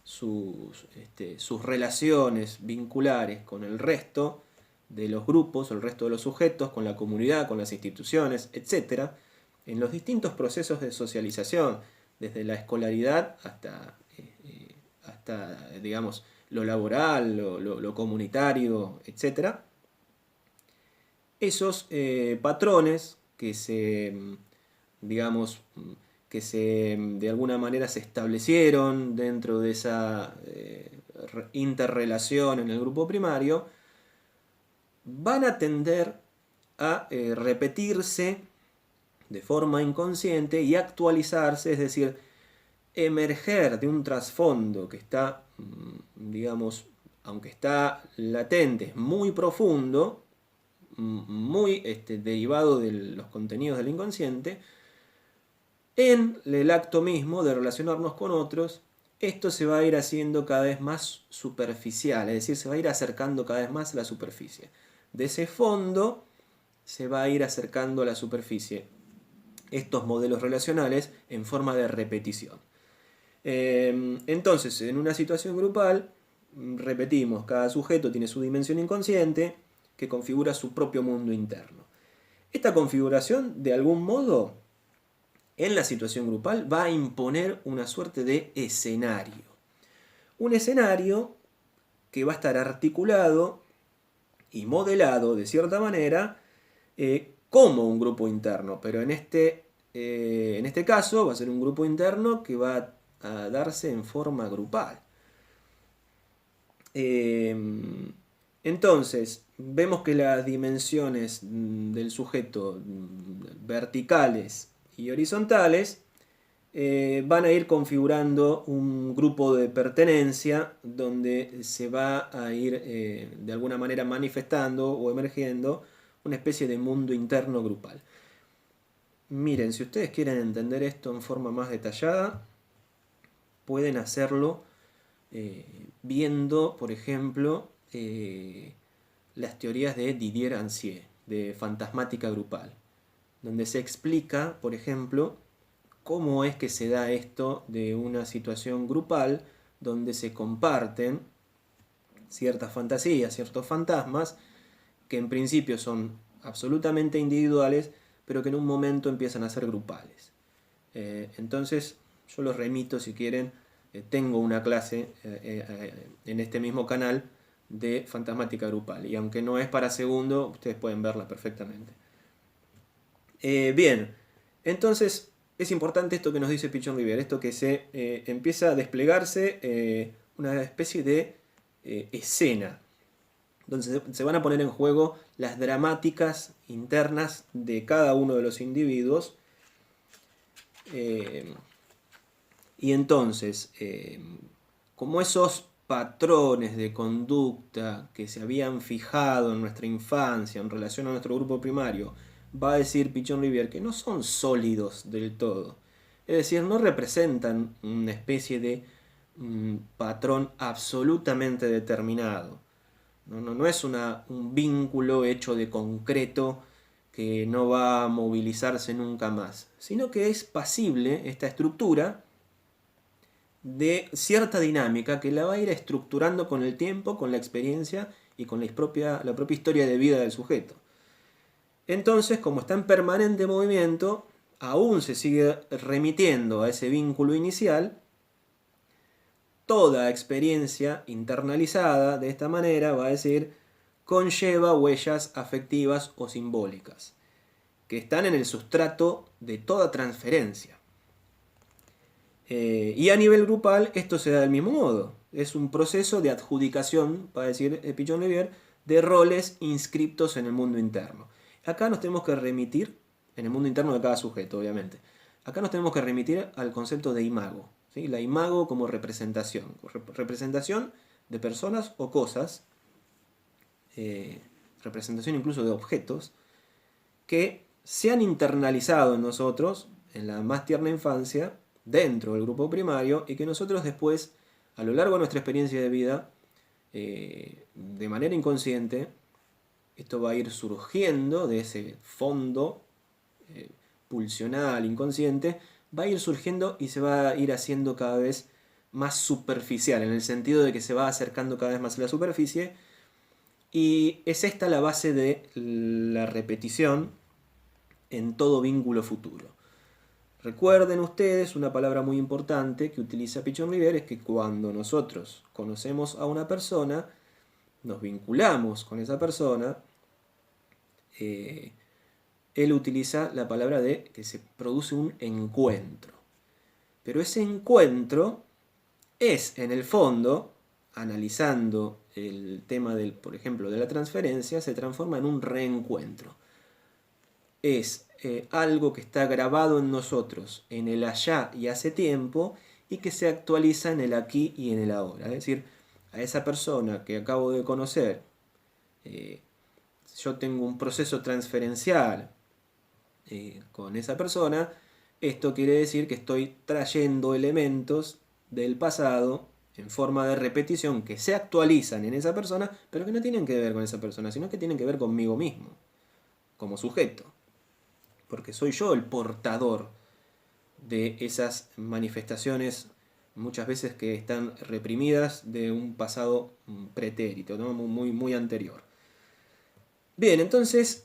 sus relaciones vinculares con el resto de los grupos, el resto de los sujetos, con la comunidad, con las instituciones, etc., en los distintos procesos de socialización, desde la escolaridad hasta digamos, lo laboral, lo comunitario, etc., esos patrones que de alguna manera se establecieron dentro de esa interrelación en el grupo primario, van a tender a repetirse de forma inconsciente y actualizarse, es decir, emerger de un trasfondo que está, aunque está latente, muy profundo, muy derivado de los contenidos del inconsciente, en el acto mismo de relacionarnos con otros. Esto se va a ir haciendo cada vez más superficial, es decir, se va a ir acercando cada vez más a la superficie. De ese fondo se va a ir acercando a la superficie estos modelos relacionales en forma de repetición. Entonces, en una situación grupal, repetimos, cada sujeto tiene su dimensión inconsciente que configura su propio mundo interno. Esta configuración, de algún modo, en la situación grupal va a imponer una suerte de escenario. Un escenario que va a estar articulado y modelado de cierta manera como un grupo interno, pero en este caso va a ser un grupo interno que va a darse en forma grupal. Entonces, vemos que las dimensiones del sujeto verticales y horizontales van a ir configurando un grupo de pertenencia donde se va a ir de alguna manera manifestando o emergiendo una especie de mundo interno grupal. Miren, si ustedes quieren entender esto en forma más detallada, pueden hacerlo viendo, por ejemplo, las teorías de Didier Ancier, de fantasmática grupal, donde se explica, por ejemplo, cómo es que se da esto de una situación grupal donde se comparten ciertas fantasías, ciertos fantasmas, que en principio son absolutamente individuales, pero que en un momento empiezan a ser grupales. Entonces, yo los remito, si quieren, tengo una clase en este mismo canal de fantasmática grupal, y aunque no es para segundo, ustedes pueden verla perfectamente. Bien, entonces es importante esto que nos dice Pichon Rivière, esto que se empieza a desplegarse una especie de escena, donde se van a poner en juego las dramáticas internas de cada uno de los individuos. Y entonces, como esos patrones de conducta que se habían fijado en nuestra infancia en relación a nuestro grupo primario, va a decir Pichon Rivière que no son sólidos del todo. Es decir, no representan una especie de patrón absolutamente determinado. No es un vínculo hecho de concreto que no va a movilizarse nunca más, sino que es pasible esta estructura de cierta dinámica que la va a ir estructurando con el tiempo, con la experiencia y con la propia historia de vida del sujeto. Entonces, como está en permanente movimiento, aún se sigue remitiendo a ese vínculo inicial. Toda experiencia internalizada de esta manera, va a decir, conlleva huellas afectivas o simbólicas, que están en el sustrato de toda transferencia. Y a nivel grupal esto se da del mismo modo. Es un proceso de adjudicación, para decir Pichon Rivière, de roles inscriptos en el mundo interno. Acá nos tenemos que remitir, en el mundo interno de cada sujeto, obviamente. Acá nos tenemos que remitir al concepto de imago. ¿Sí? La imago como representación. Representación de personas o cosas. Representación incluso de objetos. Que se han internalizado en nosotros, en la más tierna infancia, dentro del grupo primario, y que nosotros después, a lo largo de nuestra experiencia de vida, de manera inconsciente, esto va a ir surgiendo de ese fondo pulsional, inconsciente, va a ir surgiendo y se va a ir haciendo cada vez más superficial, en el sentido de que se va acercando cada vez más a la superficie, y es esta la base de la repetición en todo vínculo futuro. Recuerden ustedes una palabra muy importante que utiliza Pichon Rivière, es que cuando nosotros conocemos a una persona, nos vinculamos con esa persona, él utiliza la palabra de que se produce un encuentro. Pero ese encuentro es, en el fondo, analizando el tema del, por ejemplo, de la transferencia, se transforma en un reencuentro. Es algo que está grabado en nosotros, en el allá y hace tiempo, y que se actualiza en el aquí y en el ahora. Es decir, a esa persona que acabo de conocer, yo tengo un proceso transferencial con esa persona, esto quiere decir que estoy trayendo elementos del pasado en forma de repetición que se actualizan en esa persona, pero que no tienen que ver con esa persona, sino que tienen que ver conmigo mismo, como sujeto. Porque soy yo el portador de esas manifestaciones, muchas veces que están reprimidas de un pasado pretérito, ¿no? muy anterior. Bien, entonces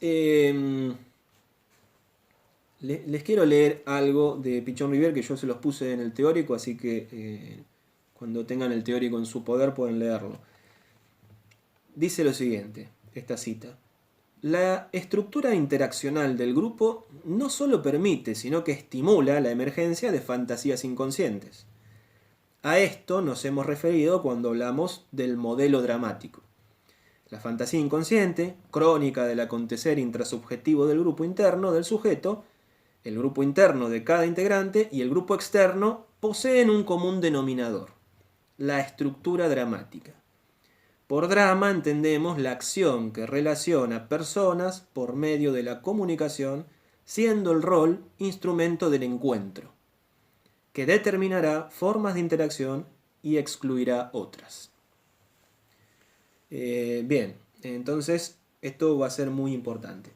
les quiero leer algo de Pichon Rivière, que yo se los puse en el teórico, así que cuando tengan el teórico en su poder pueden leerlo. Dice lo siguiente, esta cita: la estructura interaccional del grupo no solo permite, sino que estimula la emergencia de fantasías inconscientes. A esto nos hemos referido cuando hablamos del modelo dramático. La fantasía inconsciente, crónica del acontecer intrasubjetivo del grupo interno del sujeto, el grupo interno de cada integrante y el grupo externo poseen un común denominador: la estructura dramática. Por drama entendemos la acción que relaciona personas por medio de la comunicación, siendo el rol instrumento del encuentro, que determinará formas de interacción y excluirá otras. Bien, entonces esto va a ser muy importante.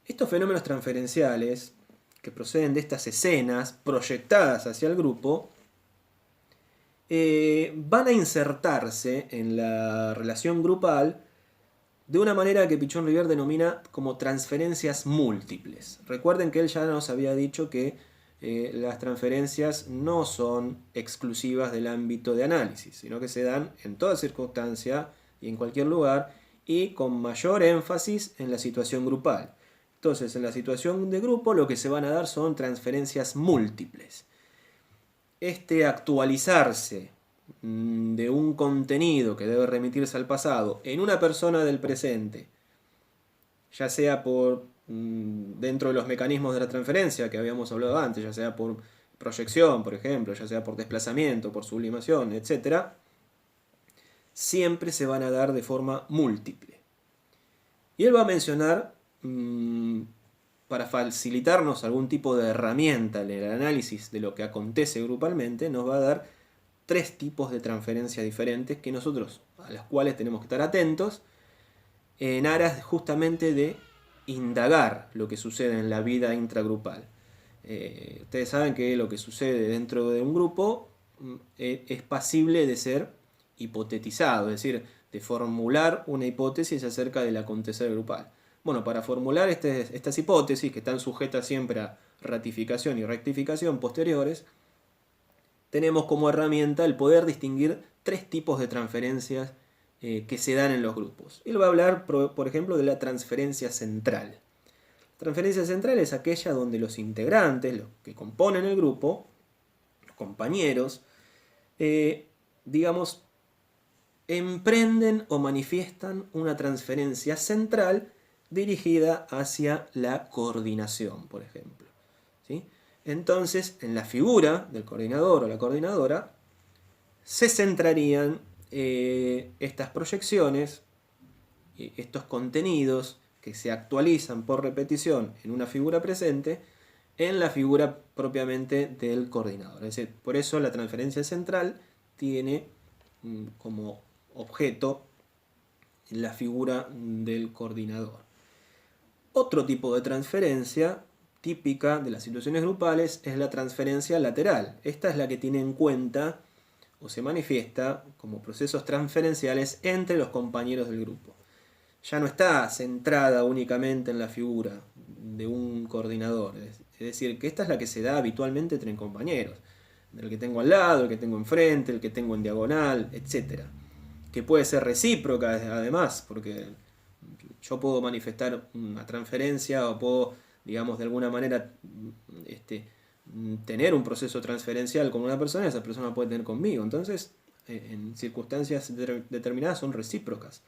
Estos fenómenos transferenciales que proceden de estas escenas proyectadas hacia el grupo van a insertarse en la relación grupal de una manera que Pichon Rivière denomina como transferencias múltiples. Recuerden que él ya nos había dicho que las transferencias no son exclusivas del ámbito de análisis, sino que se dan en toda circunstancia y en cualquier lugar, y con mayor énfasis en la situación grupal. Entonces, en la situación de grupo lo que se van a dar son transferencias múltiples. Este actualizarse de un contenido que debe remitirse al pasado en una persona del presente, ya sea por dentro de los mecanismos de la transferencia que habíamos hablado antes, ya sea por proyección, por ejemplo, ya sea por desplazamiento, por sublimación, etc., siempre se van a dar de forma múltiple. Y él va a mencionar, para facilitarnos algún tipo de herramienta en el análisis de lo que acontece grupalmente, nos va a dar 3 tipos de transferencia diferentes que nosotros, a las cuales tenemos que estar atentos en aras justamente de indagar lo que sucede en la vida intragrupal. Ustedes saben que lo que sucede dentro de un grupo es pasible de ser hipotetizado, es decir, de formular una hipótesis acerca del acontecer grupal. Bueno, para formular estas hipótesis, que están sujetas siempre a ratificación y rectificación posteriores, tenemos como herramienta el poder distinguir 3 tipos de transferencias que se dan en los grupos. Él va a hablar, por ejemplo, de la transferencia central. La transferencia central es aquella donde los integrantes, los que componen el grupo, los compañeros, digamos, emprenden o manifiestan una transferencia central dirigida hacia la coordinación, por ejemplo. ¿Sí? Entonces, en la figura del coordinador o la coordinadora, se centrarían estas proyecciones, estos contenidos que se actualizan por repetición en una figura presente, en la figura propiamente del coordinador. Es decir, por eso la transferencia central tiene como objeto la figura del coordinador. Otro tipo de transferencia típica de las situaciones grupales es la transferencia lateral. Esta es la que tiene en cuenta o se manifiesta como procesos transferenciales entre los compañeros del grupo. Ya no está centrada únicamente en la figura de un coordinador, es decir, que esta es la que se da habitualmente entre compañeros, el que tengo al lado, el que tengo enfrente, el que tengo en diagonal, etc. Que puede ser recíproca además, porque yo puedo manifestar una transferencia o puedo, digamos, de alguna manera tener un proceso transferencial con una persona y esa persona puede tener conmigo. Entonces, en circunstancias determinadas son recíprocas.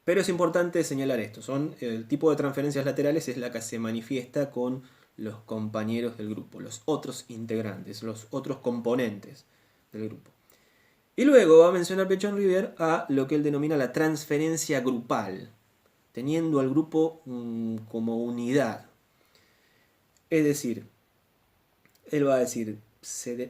Pero es importante señalar esto. El tipo de transferencias laterales es la que se manifiesta con los compañeros del grupo, los otros integrantes, los otros componentes del grupo. Y luego va a mencionar Pichon Rivière a lo que él denomina la transferencia grupal, teniendo al grupo como unidad. Es decir, él va a decir,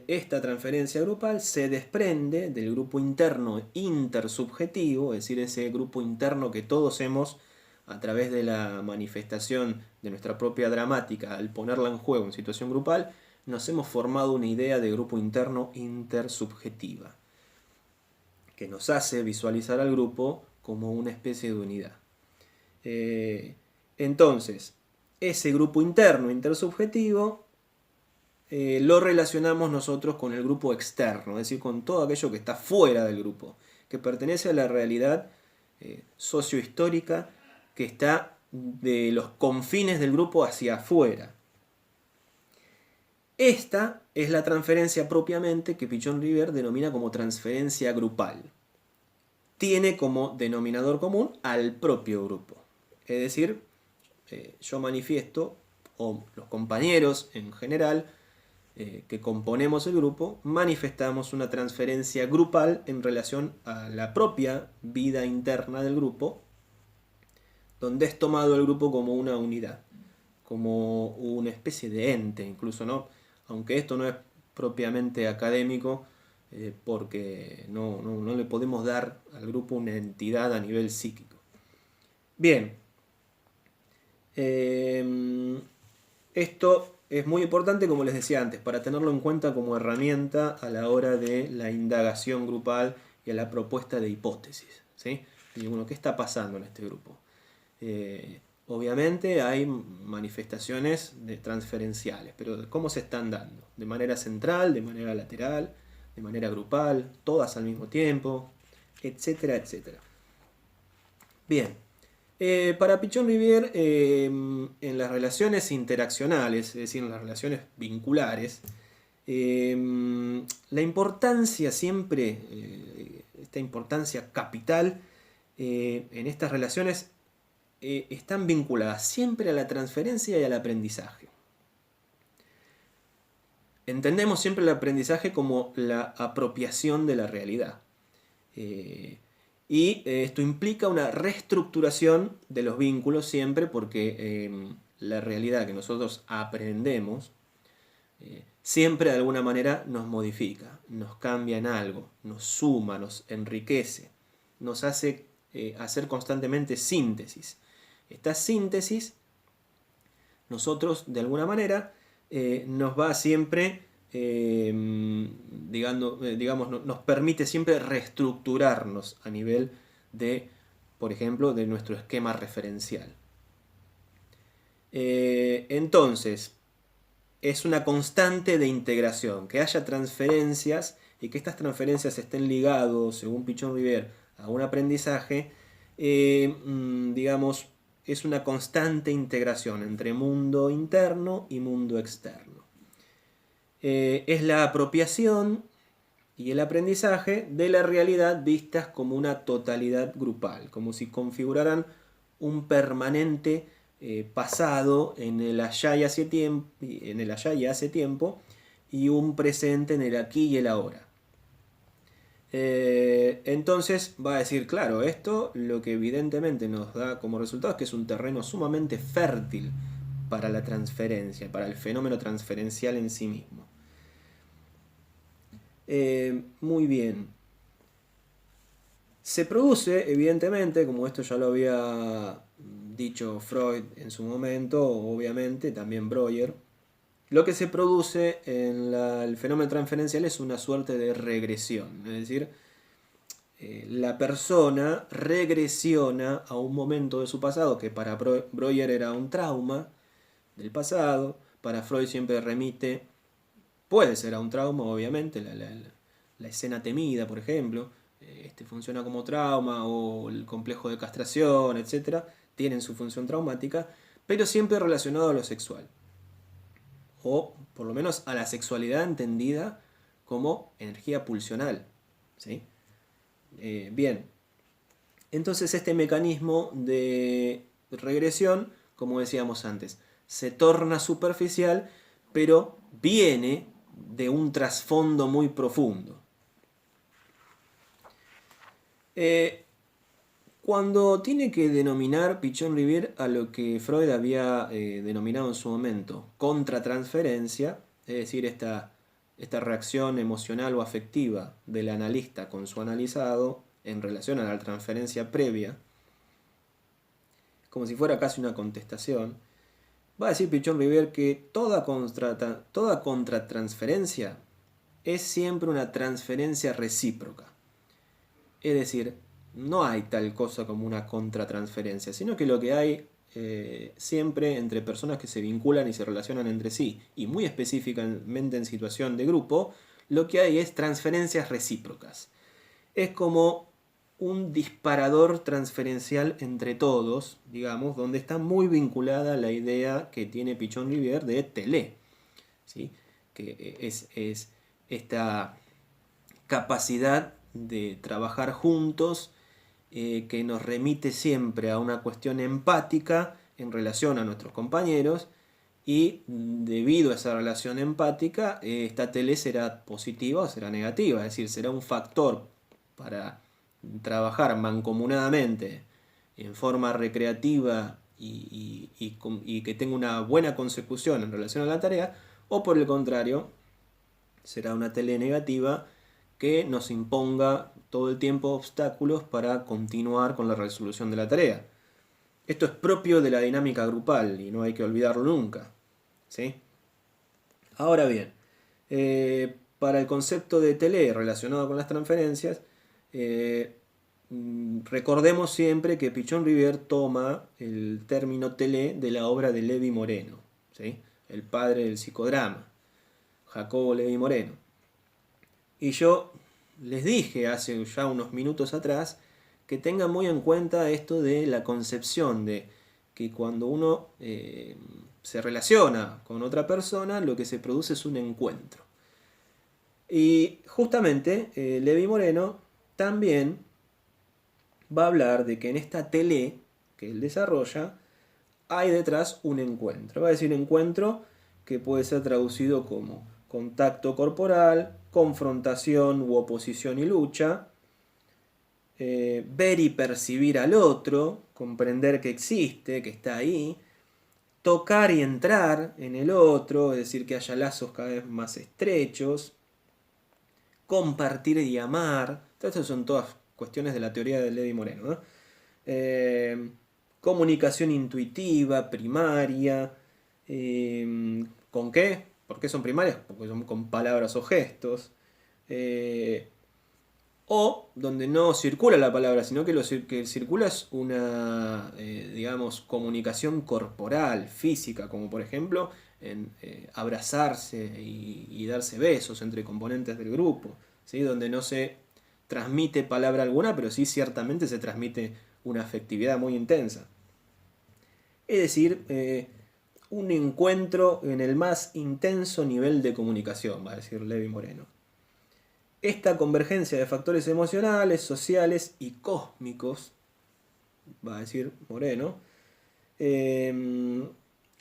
esta transferencia grupal se desprende del grupo interno intersubjetivo, es decir, ese grupo interno que todos hemos, a través de la manifestación de nuestra propia dramática, al ponerla en juego en situación grupal, nos hemos formado una idea de grupo interno intersubjetiva, que nos hace visualizar al grupo como una especie de unidad. Entonces, ese grupo interno intersubjetivo lo relacionamos nosotros con el grupo externo, es decir, con todo aquello que está fuera del grupo, que pertenece a la realidad sociohistórica que está de los confines del grupo hacia afuera. Esta es la transferencia propiamente que Pichon-Rivière denomina como transferencia grupal. Tiene como denominador común al propio grupo. Es decir, yo manifiesto, o los compañeros en general, que componemos el grupo, manifestamos una transferencia grupal en relación a la propia vida interna del grupo, donde es tomado el grupo como una unidad, como una especie de ente, incluso, ¿no? Aunque esto no es propiamente académico, porque no le podemos dar al grupo una entidad a nivel psíquico. Bien, esto es muy importante, como les decía antes, para tenerlo en cuenta como herramienta a la hora de la indagación grupal y a la propuesta de hipótesis, ¿sí? Y bueno, ¿qué está pasando en este grupo? Obviamente hay manifestaciones transferenciales, pero ¿cómo se están dando? ¿De manera central, de manera lateral, de manera grupal, todas al mismo tiempo, etcétera, etcétera? Bien, para Pichon-Rivière, en las relaciones interaccionales, es decir, en las relaciones vinculares, la importancia siempre, esta importancia capital en estas relaciones están vinculadas siempre a la transferencia y al aprendizaje. Entendemos siempre el aprendizaje como la apropiación de la realidad. Y esto implica una reestructuración de los vínculos siempre porque la realidad que nosotros aprendemos siempre de alguna manera nos modifica, nos cambia en algo, nos suma, nos enriquece, nos hace hacer constantemente síntesis. Esta síntesis, nosotros de alguna manera, nos va siempre, digamos, nos permite siempre reestructurarnos a nivel de, por ejemplo, de nuestro esquema referencial. Entonces, es una constante de integración, que haya transferencias y que estas transferencias estén ligadas, según Pichon-Rivière, a un aprendizaje, digamos, es una constante integración entre mundo interno y mundo externo. Es la apropiación y el aprendizaje de la realidad vistas como una totalidad grupal, como si configuraran un permanente pasado en el allá y hace tiempo y un presente en el aquí y el ahora. Entonces va a decir, claro, esto lo que evidentemente nos da como resultado es que es un terreno sumamente fértil para la transferencia, para el fenómeno transferencial en sí mismo. Muy bien. Se produce, evidentemente, como esto ya lo había dicho Freud en su momento, obviamente, también Breuer, lo que se produce en el fenómeno transferencial es una suerte de regresión, es decir, la persona regresiona a un momento de su pasado que para Breuer era un trauma del pasado, para Freud siempre remite, puede ser a un trauma, obviamente, la escena temida, por ejemplo, funciona como trauma, o el complejo de castración, etc., tienen su función traumática, pero siempre relacionado a lo sexual, o por lo menos a la sexualidad entendida como energía pulsional, ¿sí? Bien, entonces este mecanismo de regresión, como decíamos antes, se torna superficial, pero viene de un trasfondo muy profundo. Cuando tiene que denominar Pichon-Rivière a lo que Freud había denominado en su momento contratransferencia, es decir, esta reacción emocional o afectiva del analista con su analizado en relación a la transferencia previa, como si fuera casi una contestación, va a decir Pichon-Rivière que toda contratransferencia es siempre una transferencia recíproca. Es decir, no hay tal cosa como una contratransferencia, sino que lo que hay siempre entre personas que se vinculan y se relacionan entre sí, y muy específicamente en situación de grupo, lo que hay es transferencias recíprocas. Es como un disparador transferencial entre todos, digamos, donde está muy vinculada la idea que tiene Pichon-Rivière de Télé, ¿sí? que es esta capacidad de trabajar juntos, que nos remite siempre a una cuestión empática en relación a nuestros compañeros, y debido a esa relación empática, esta tele será positiva o será negativa, es decir, será un factor para trabajar mancomunadamente en forma recreativa y que tenga una buena consecución en relación a la tarea, o por el contrario, será una tele negativa que nos imponga todo el tiempo obstáculos para continuar con la resolución de la tarea. Esto es propio de la dinámica grupal y no hay que olvidarlo nunca, ¿sí? Ahora bien, para el concepto de tele relacionado con las transferencias, recordemos siempre que Pichon Rivière toma el término tele de la obra de Levi Moreno, ¿sí? El padre del psicodrama, Jacobo Levi Moreno. Y yo les dije hace ya unos minutos atrás que tengan muy en cuenta esto de la concepción de que cuando uno se relaciona con otra persona, lo que se produce es un encuentro. Y justamente Levi Moreno también va a hablar de que en esta tele que él desarrolla hay detrás un encuentro. Va a decir encuentro que puede ser traducido como contacto corporal, confrontación u oposición y lucha, ver y percibir al otro, comprender que existe, que está ahí, tocar y entrar en el otro, es decir, que haya lazos cada vez más estrechos, compartir y amar. Estas son todas cuestiones de la teoría de Levi Moreno, ¿no? Comunicación intuitiva, primaria. ¿Con qué? ¿Por qué son primarias? Porque son con palabras o gestos. O donde no circula la palabra, sino que lo que circula es una, digamos, comunicación corporal, física, como por ejemplo en abrazarse y darse besos entre componentes del grupo, ¿sí? Donde no se transmite palabra alguna, pero sí ciertamente se transmite una afectividad muy intensa. Es decir, un encuentro en el más intenso nivel de comunicación, va a decir Levi Moreno. Esta convergencia de factores emocionales, sociales y cósmicos, va a decir Moreno,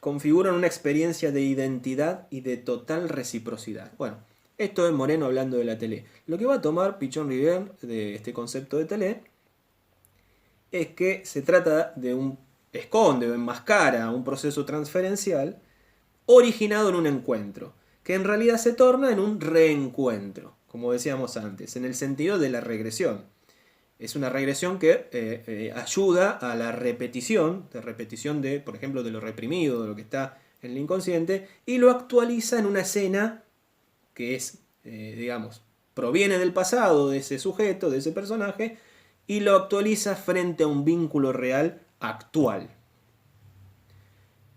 configuran una experiencia de identidad y de total reciprocidad. Bueno, esto es Moreno hablando de la tele. Lo que va a tomar Pichon Rivière de este concepto de tele es que se trata de esconde o enmascara un proceso transferencial originado en un encuentro, que en realidad se torna en un reencuentro, como decíamos antes, en el sentido de la regresión. Es una regresión que ayuda a la repetición de, por ejemplo, de lo reprimido, de lo que está en el inconsciente, y lo actualiza en una escena que es, digamos, proviene del pasado de ese sujeto, de ese personaje, y lo actualiza frente a un vínculo real actual.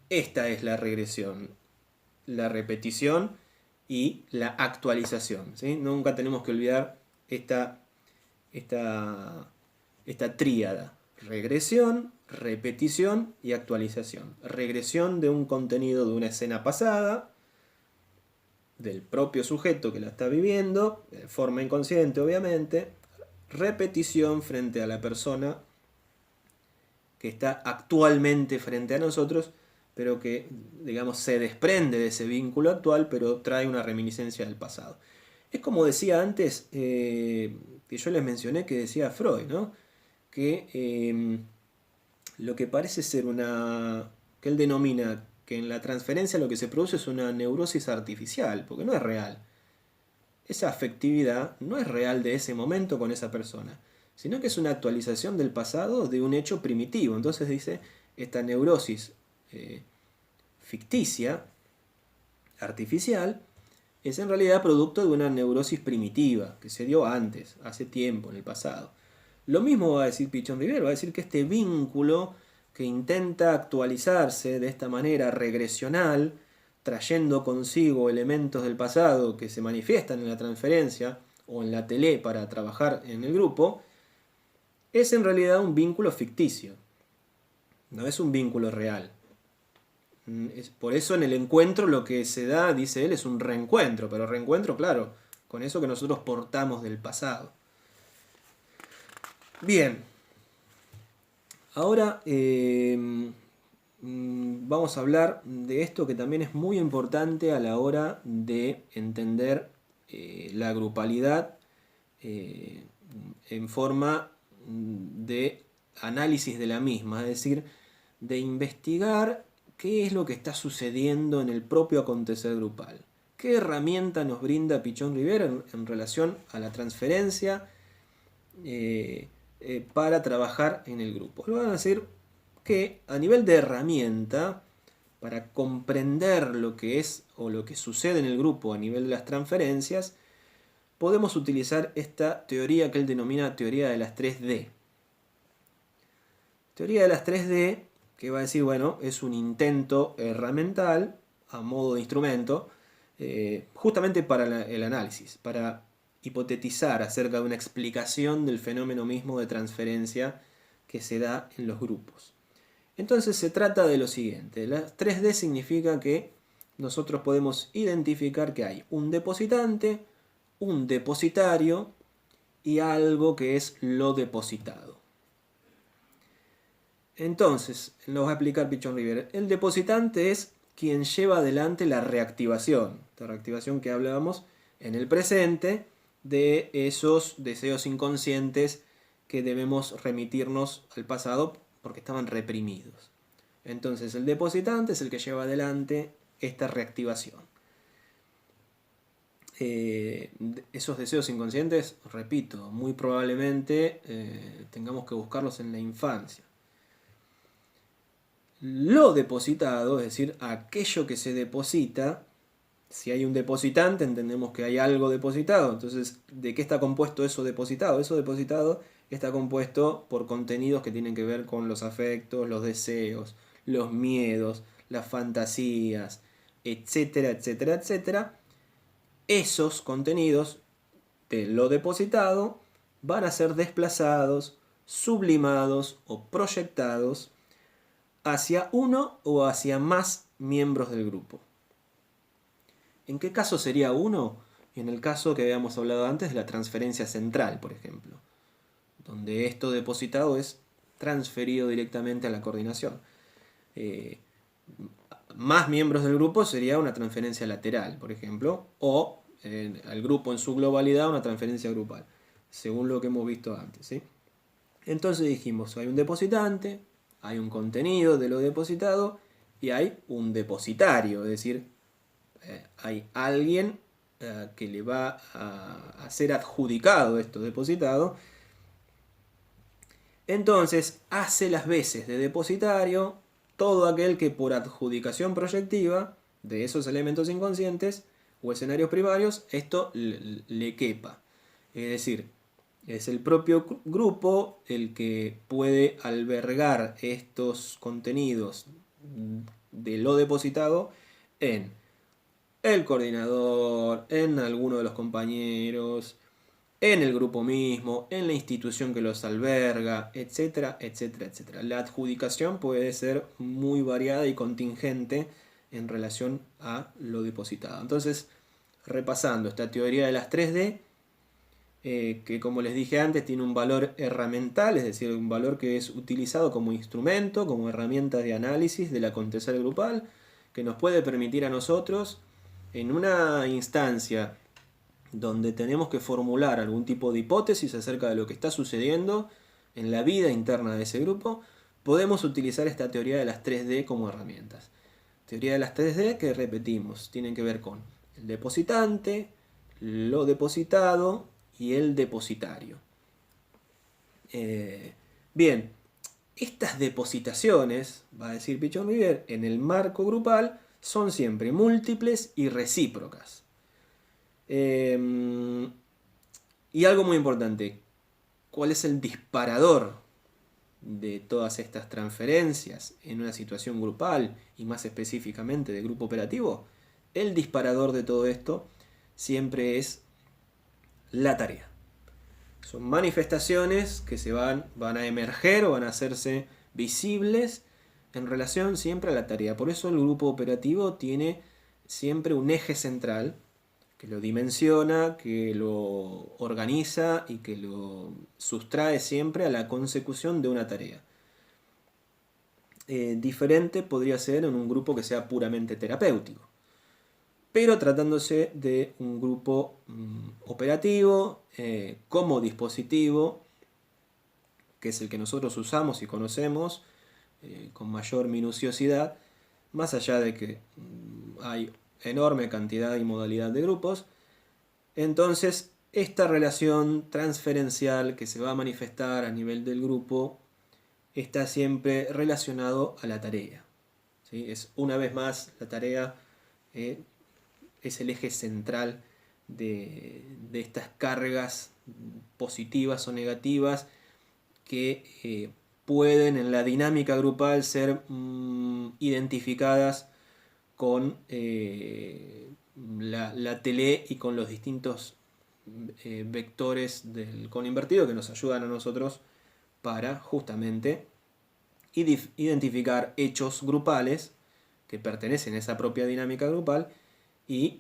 Esta es la regresión, la repetición y la actualización, ¿sí? Nunca tenemos que olvidar esta tríada: regresión, repetición y actualización. Regresión de un contenido de una escena pasada, del propio sujeto que la está viviendo, de forma inconsciente obviamente. Repetición frente a la persona que está actualmente frente a nosotros, pero que, digamos, se desprende de ese vínculo actual, pero trae una reminiscencia del pasado. Es como decía antes, que yo les mencioné, que decía Freud, ¿no? Que lo que parece ser que él denomina que en la transferencia lo que se produce es una neurosis artificial, porque no es real. Esa afectividad no es real de ese momento con esa persona, sino que es una actualización del pasado de un hecho primitivo. Entonces dice, esta neurosis ficticia, artificial, es en realidad producto de una neurosis primitiva que se dio antes, hace tiempo, en el pasado. Lo mismo va a decir Pichon Rivière, va a decir que este vínculo que intenta actualizarse de esta manera regresional, trayendo consigo elementos del pasado que se manifiestan en la transferencia o en la tele para trabajar en el grupo, es en realidad un vínculo ficticio, no es un vínculo real. Por eso en el encuentro lo que se da, dice él, es un reencuentro, pero reencuentro, claro, con eso que nosotros portamos del pasado. Bien, ahora vamos a hablar de esto que también es muy importante a la hora de entender la grupalidad en forma de análisis de la misma, es decir, de investigar qué es lo que está sucediendo en el propio acontecer grupal. ¿Qué herramienta nos brinda Pichon Rivière en relación a la transferencia para trabajar en el grupo? Lo van a decir que a nivel de herramienta, para comprender lo que es o lo que sucede en el grupo a nivel de las transferencias, podemos utilizar esta teoría que él denomina teoría de las 3D. Teoría de las 3D, que va a decir, bueno, es un intento herramental a modo de instrumento, justamente para el análisis, para hipotetizar acerca de una explicación del fenómeno mismo de transferencia que se da en los grupos. Entonces se trata de lo siguiente, las 3D significa que nosotros podemos identificar que hay un depositante, un depositario y algo que es lo depositado. Entonces, lo va a explicar Pichon Rivière. El depositante es quien lleva adelante la reactivación que hablábamos en el presente de esos deseos inconscientes que debemos remitirnos al pasado porque estaban reprimidos. Entonces, el depositante es el que lleva adelante esta reactivación. Esos deseos inconscientes, repito, muy probablemente tengamos que buscarlos en la infancia. Lo depositado, es decir, aquello que se deposita, si hay un depositante entendemos que hay algo depositado, entonces ¿de qué está compuesto eso depositado? Eso depositado está compuesto por contenidos que tienen que ver con los afectos, los deseos, los miedos, las fantasías, etcétera, etcétera, etcétera. Esos contenidos de lo depositado van a ser desplazados, sublimados o proyectados hacia uno o hacia más miembros del grupo. ¿En qué caso sería uno? En el caso que habíamos hablado antes de la transferencia central, por ejemplo, donde esto depositado es transferido directamente a la coordinación. Más miembros del grupo sería una transferencia lateral, por ejemplo, o al grupo en su globalidad una transferencia grupal, según lo que hemos visto antes, ¿sí? Entonces dijimos, hay un depositante, hay un contenido de lo depositado y hay un depositario, es decir, hay alguien que le va a ser adjudicado esto depositado. Entonces hace las veces de depositario todo aquel que por adjudicación proyectiva de esos elementos inconscientes o escenarios primarios esto le quepa. Es decir, es el propio grupo el que puede albergar estos contenidos de lo depositado en el coordinador, en alguno de los compañeros, en el grupo mismo, en la institución que los alberga, etcétera, etcétera, etcétera. La adjudicación puede ser muy variada y contingente en relación a lo depositado. Entonces, repasando esta teoría de las 3D, que como les dije antes tiene un valor herramental, es decir, un valor que es utilizado como instrumento, como herramienta de análisis del acontecer grupal, que nos puede permitir a nosotros, en una instancia donde tenemos que formular algún tipo de hipótesis acerca de lo que está sucediendo en la vida interna de ese grupo, podemos utilizar esta teoría de las 3D como herramientas. Teoría de las 3D que repetimos, tienen que ver con el depositante, lo depositado y el depositario. Bien, estas depositaciones, va a decir Pichon Rivière, en el marco grupal son siempre múltiples y recíprocas. Y algo muy importante, ¿cuál es el disparador de todas estas transferencias en una situación grupal y más específicamente de grupo operativo? El disparador de todo esto siempre es la tarea. Son manifestaciones que van a emerger o van a hacerse visibles en relación siempre a la tarea. Por eso el grupo operativo tiene siempre un eje central que lo dimensiona, que lo organiza y que lo sustrae siempre a la consecución de una tarea. Diferente podría ser en un grupo que sea puramente terapéutico. Pero tratándose de un grupo operativo, como dispositivo, que es el que nosotros usamos y conocemos con mayor minuciosidad, más allá de que hay enorme cantidad y modalidad de grupos, entonces esta relación transferencial que se va a manifestar a nivel del grupo está siempre relacionado a la tarea. ¿Sí? Es una vez más la tarea, es el eje central de estas cargas positivas o negativas que pueden en la dinámica grupal ser identificadas con la tele y con los distintos vectores del cono invertido que nos ayudan a nosotros para justamente identificar hechos grupales que pertenecen a esa propia dinámica grupal y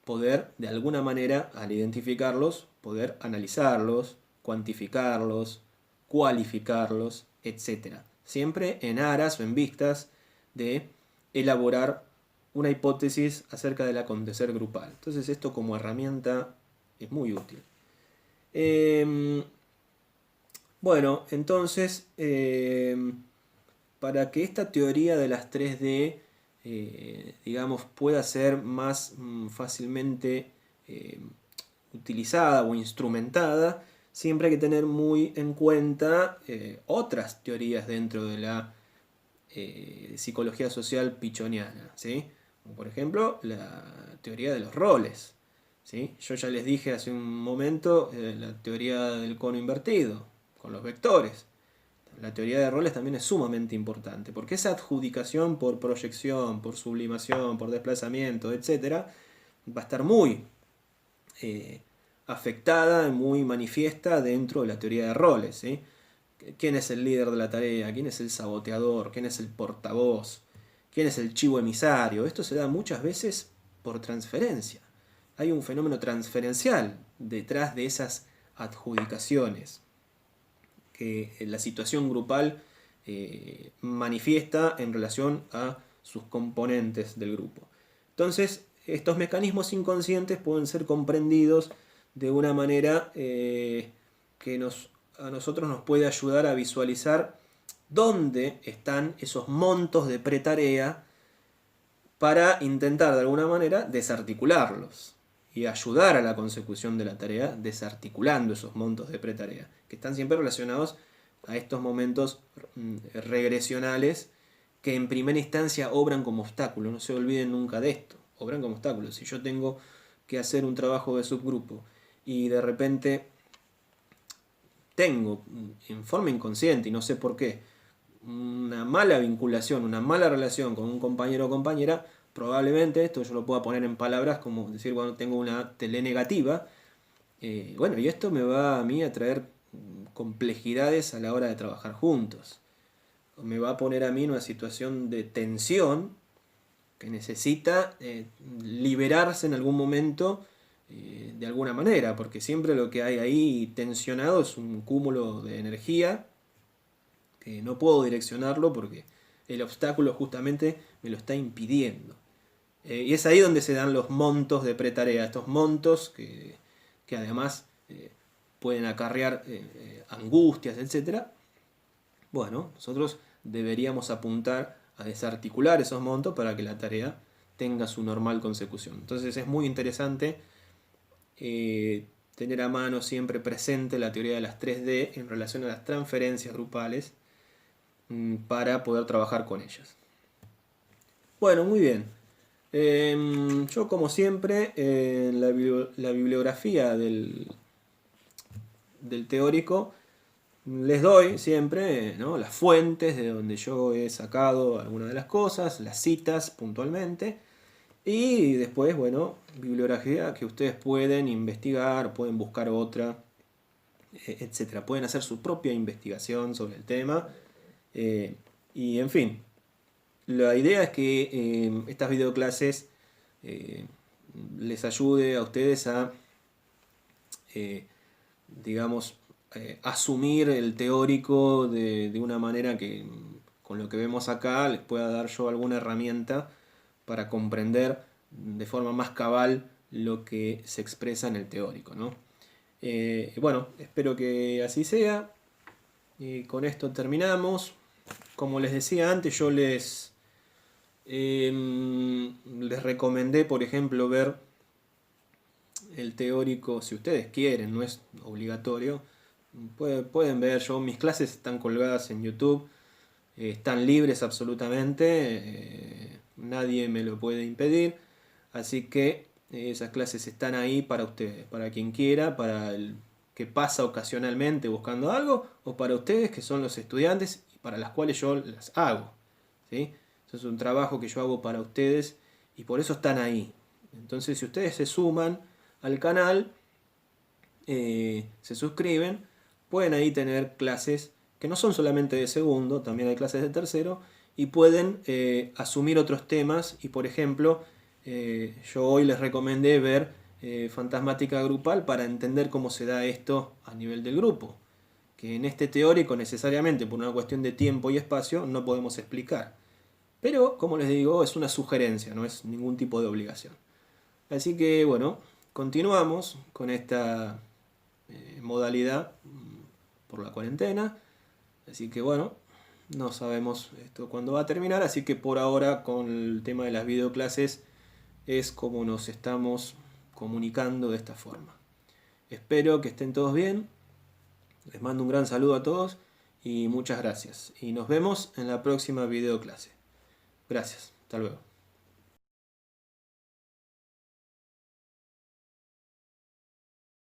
poder de alguna manera al identificarlos poder analizarlos, cuantificarlos, cualificarlos, etc. Siempre en aras o en vistas de elaborar una hipótesis acerca del acontecer grupal. Entonces esto como herramienta es muy útil. Bueno, entonces para que esta teoría de las 3D digamos pueda ser más fácilmente utilizada o instrumentada, siempre hay que tener muy en cuenta otras teorías dentro de la psicología social pichoniana, ¿sí? Como por ejemplo la teoría de los roles, ¿sí? Yo ya les dije hace un momento la teoría del cono invertido con los vectores. La teoría de roles también es sumamente importante porque esa adjudicación por proyección, por sublimación, por desplazamiento, etc., va a estar muy afectada, muy manifiesta dentro de la teoría de roles, ¿sí? ¿Quién es el líder de la tarea? ¿Quién es el saboteador? ¿Quién es el portavoz? ¿Quién es el chivo emisario? Esto se da muchas veces por transferencia. Hay un fenómeno transferencial detrás de esas adjudicaciones que la situación grupal manifiesta en relación a sus componentes del grupo. Entonces, estos mecanismos inconscientes pueden ser comprendidos de una manera que a nosotros nos puede ayudar a visualizar dónde están esos montos de pretarea para intentar de alguna manera desarticularlos y ayudar a la consecución de la tarea desarticulando esos montos de pretarea, que están siempre relacionados a estos momentos regresionales que en primera instancia obran como obstáculos. No se olviden nunca de esto, obran como obstáculos. Si yo tengo que hacer un trabajo de subgrupo y de repente tengo en forma inconsciente y no sé por qué una mala vinculación, una mala relación con un compañero o compañera, probablemente esto yo lo pueda poner en palabras como decir cuando tengo una tele negativa, bueno, y esto me va a mí a traer complejidades a la hora de trabajar juntos, me va a poner a mí en una situación de tensión que necesita liberarse en algún momento de alguna manera, porque siempre lo que hay ahí tensionado es un cúmulo de energía que no puedo direccionarlo porque el obstáculo justamente me lo está impidiendo. Y es ahí donde se dan los montos de pretarea, estos montos que además pueden acarrear angustias, etc. Bueno, nosotros deberíamos apuntar a desarticular esos montos para que la tarea tenga su normal consecución. Entonces es muy interesante tener a mano siempre presente la teoría de las 3D en relación a las transferencias grupales para poder trabajar con ellas. Bueno, muy bien. Yo como siempre en la bibliografía del teórico les doy siempre, ¿no?, las fuentes de donde yo he sacado algunas de las cosas, las citas puntualmente y después, bueno, bibliografía que ustedes pueden investigar, pueden buscar otra, etc. Pueden hacer su propia investigación sobre el tema. Y en fin, la idea es que estas videoclases les ayude a ustedes a, digamos, asumir el teórico de una manera que con lo que vemos acá les pueda dar yo alguna herramienta para comprender de forma más cabal lo que se expresa en el teórico, ¿no? Bueno, espero que así sea. Y con esto terminamos. Como les decía antes, yo les recomendé, por ejemplo, ver el teórico, si ustedes quieren, no es obligatorio. Pueden ver, mis clases están colgadas en YouTube, están libres absolutamente, nadie me lo puede impedir, así que esas clases están ahí para ustedes, para quien quiera, para el que pasa ocasionalmente buscando algo, o para ustedes que son los estudiantes y para las cuales yo las hago, ¿sí? Eso es un trabajo que yo hago para ustedes y por eso están ahí. Entonces, si ustedes se suman al canal, se suscriben, pueden ahí tener clases que no son solamente de segundo, también hay clases de tercero, y pueden asumir otros temas. Y por ejemplo, yo hoy les recomendé ver Fantasmática Grupal para entender cómo se da esto a nivel del grupo, que en este teórico necesariamente por una cuestión de tiempo y espacio no podemos explicar. Pero, como les digo, es una sugerencia, no es ningún tipo de obligación. Así que, bueno, continuamos con esta modalidad por la cuarentena. Así que, bueno, no sabemos esto cuándo va a terminar. Así que por ahora, con el tema de las videoclases, es como nos estamos comunicando de esta forma. Espero que estén todos bien. Les mando un gran saludo a todos y muchas gracias. Y nos vemos en la próxima videoclase. Gracias. Hasta luego.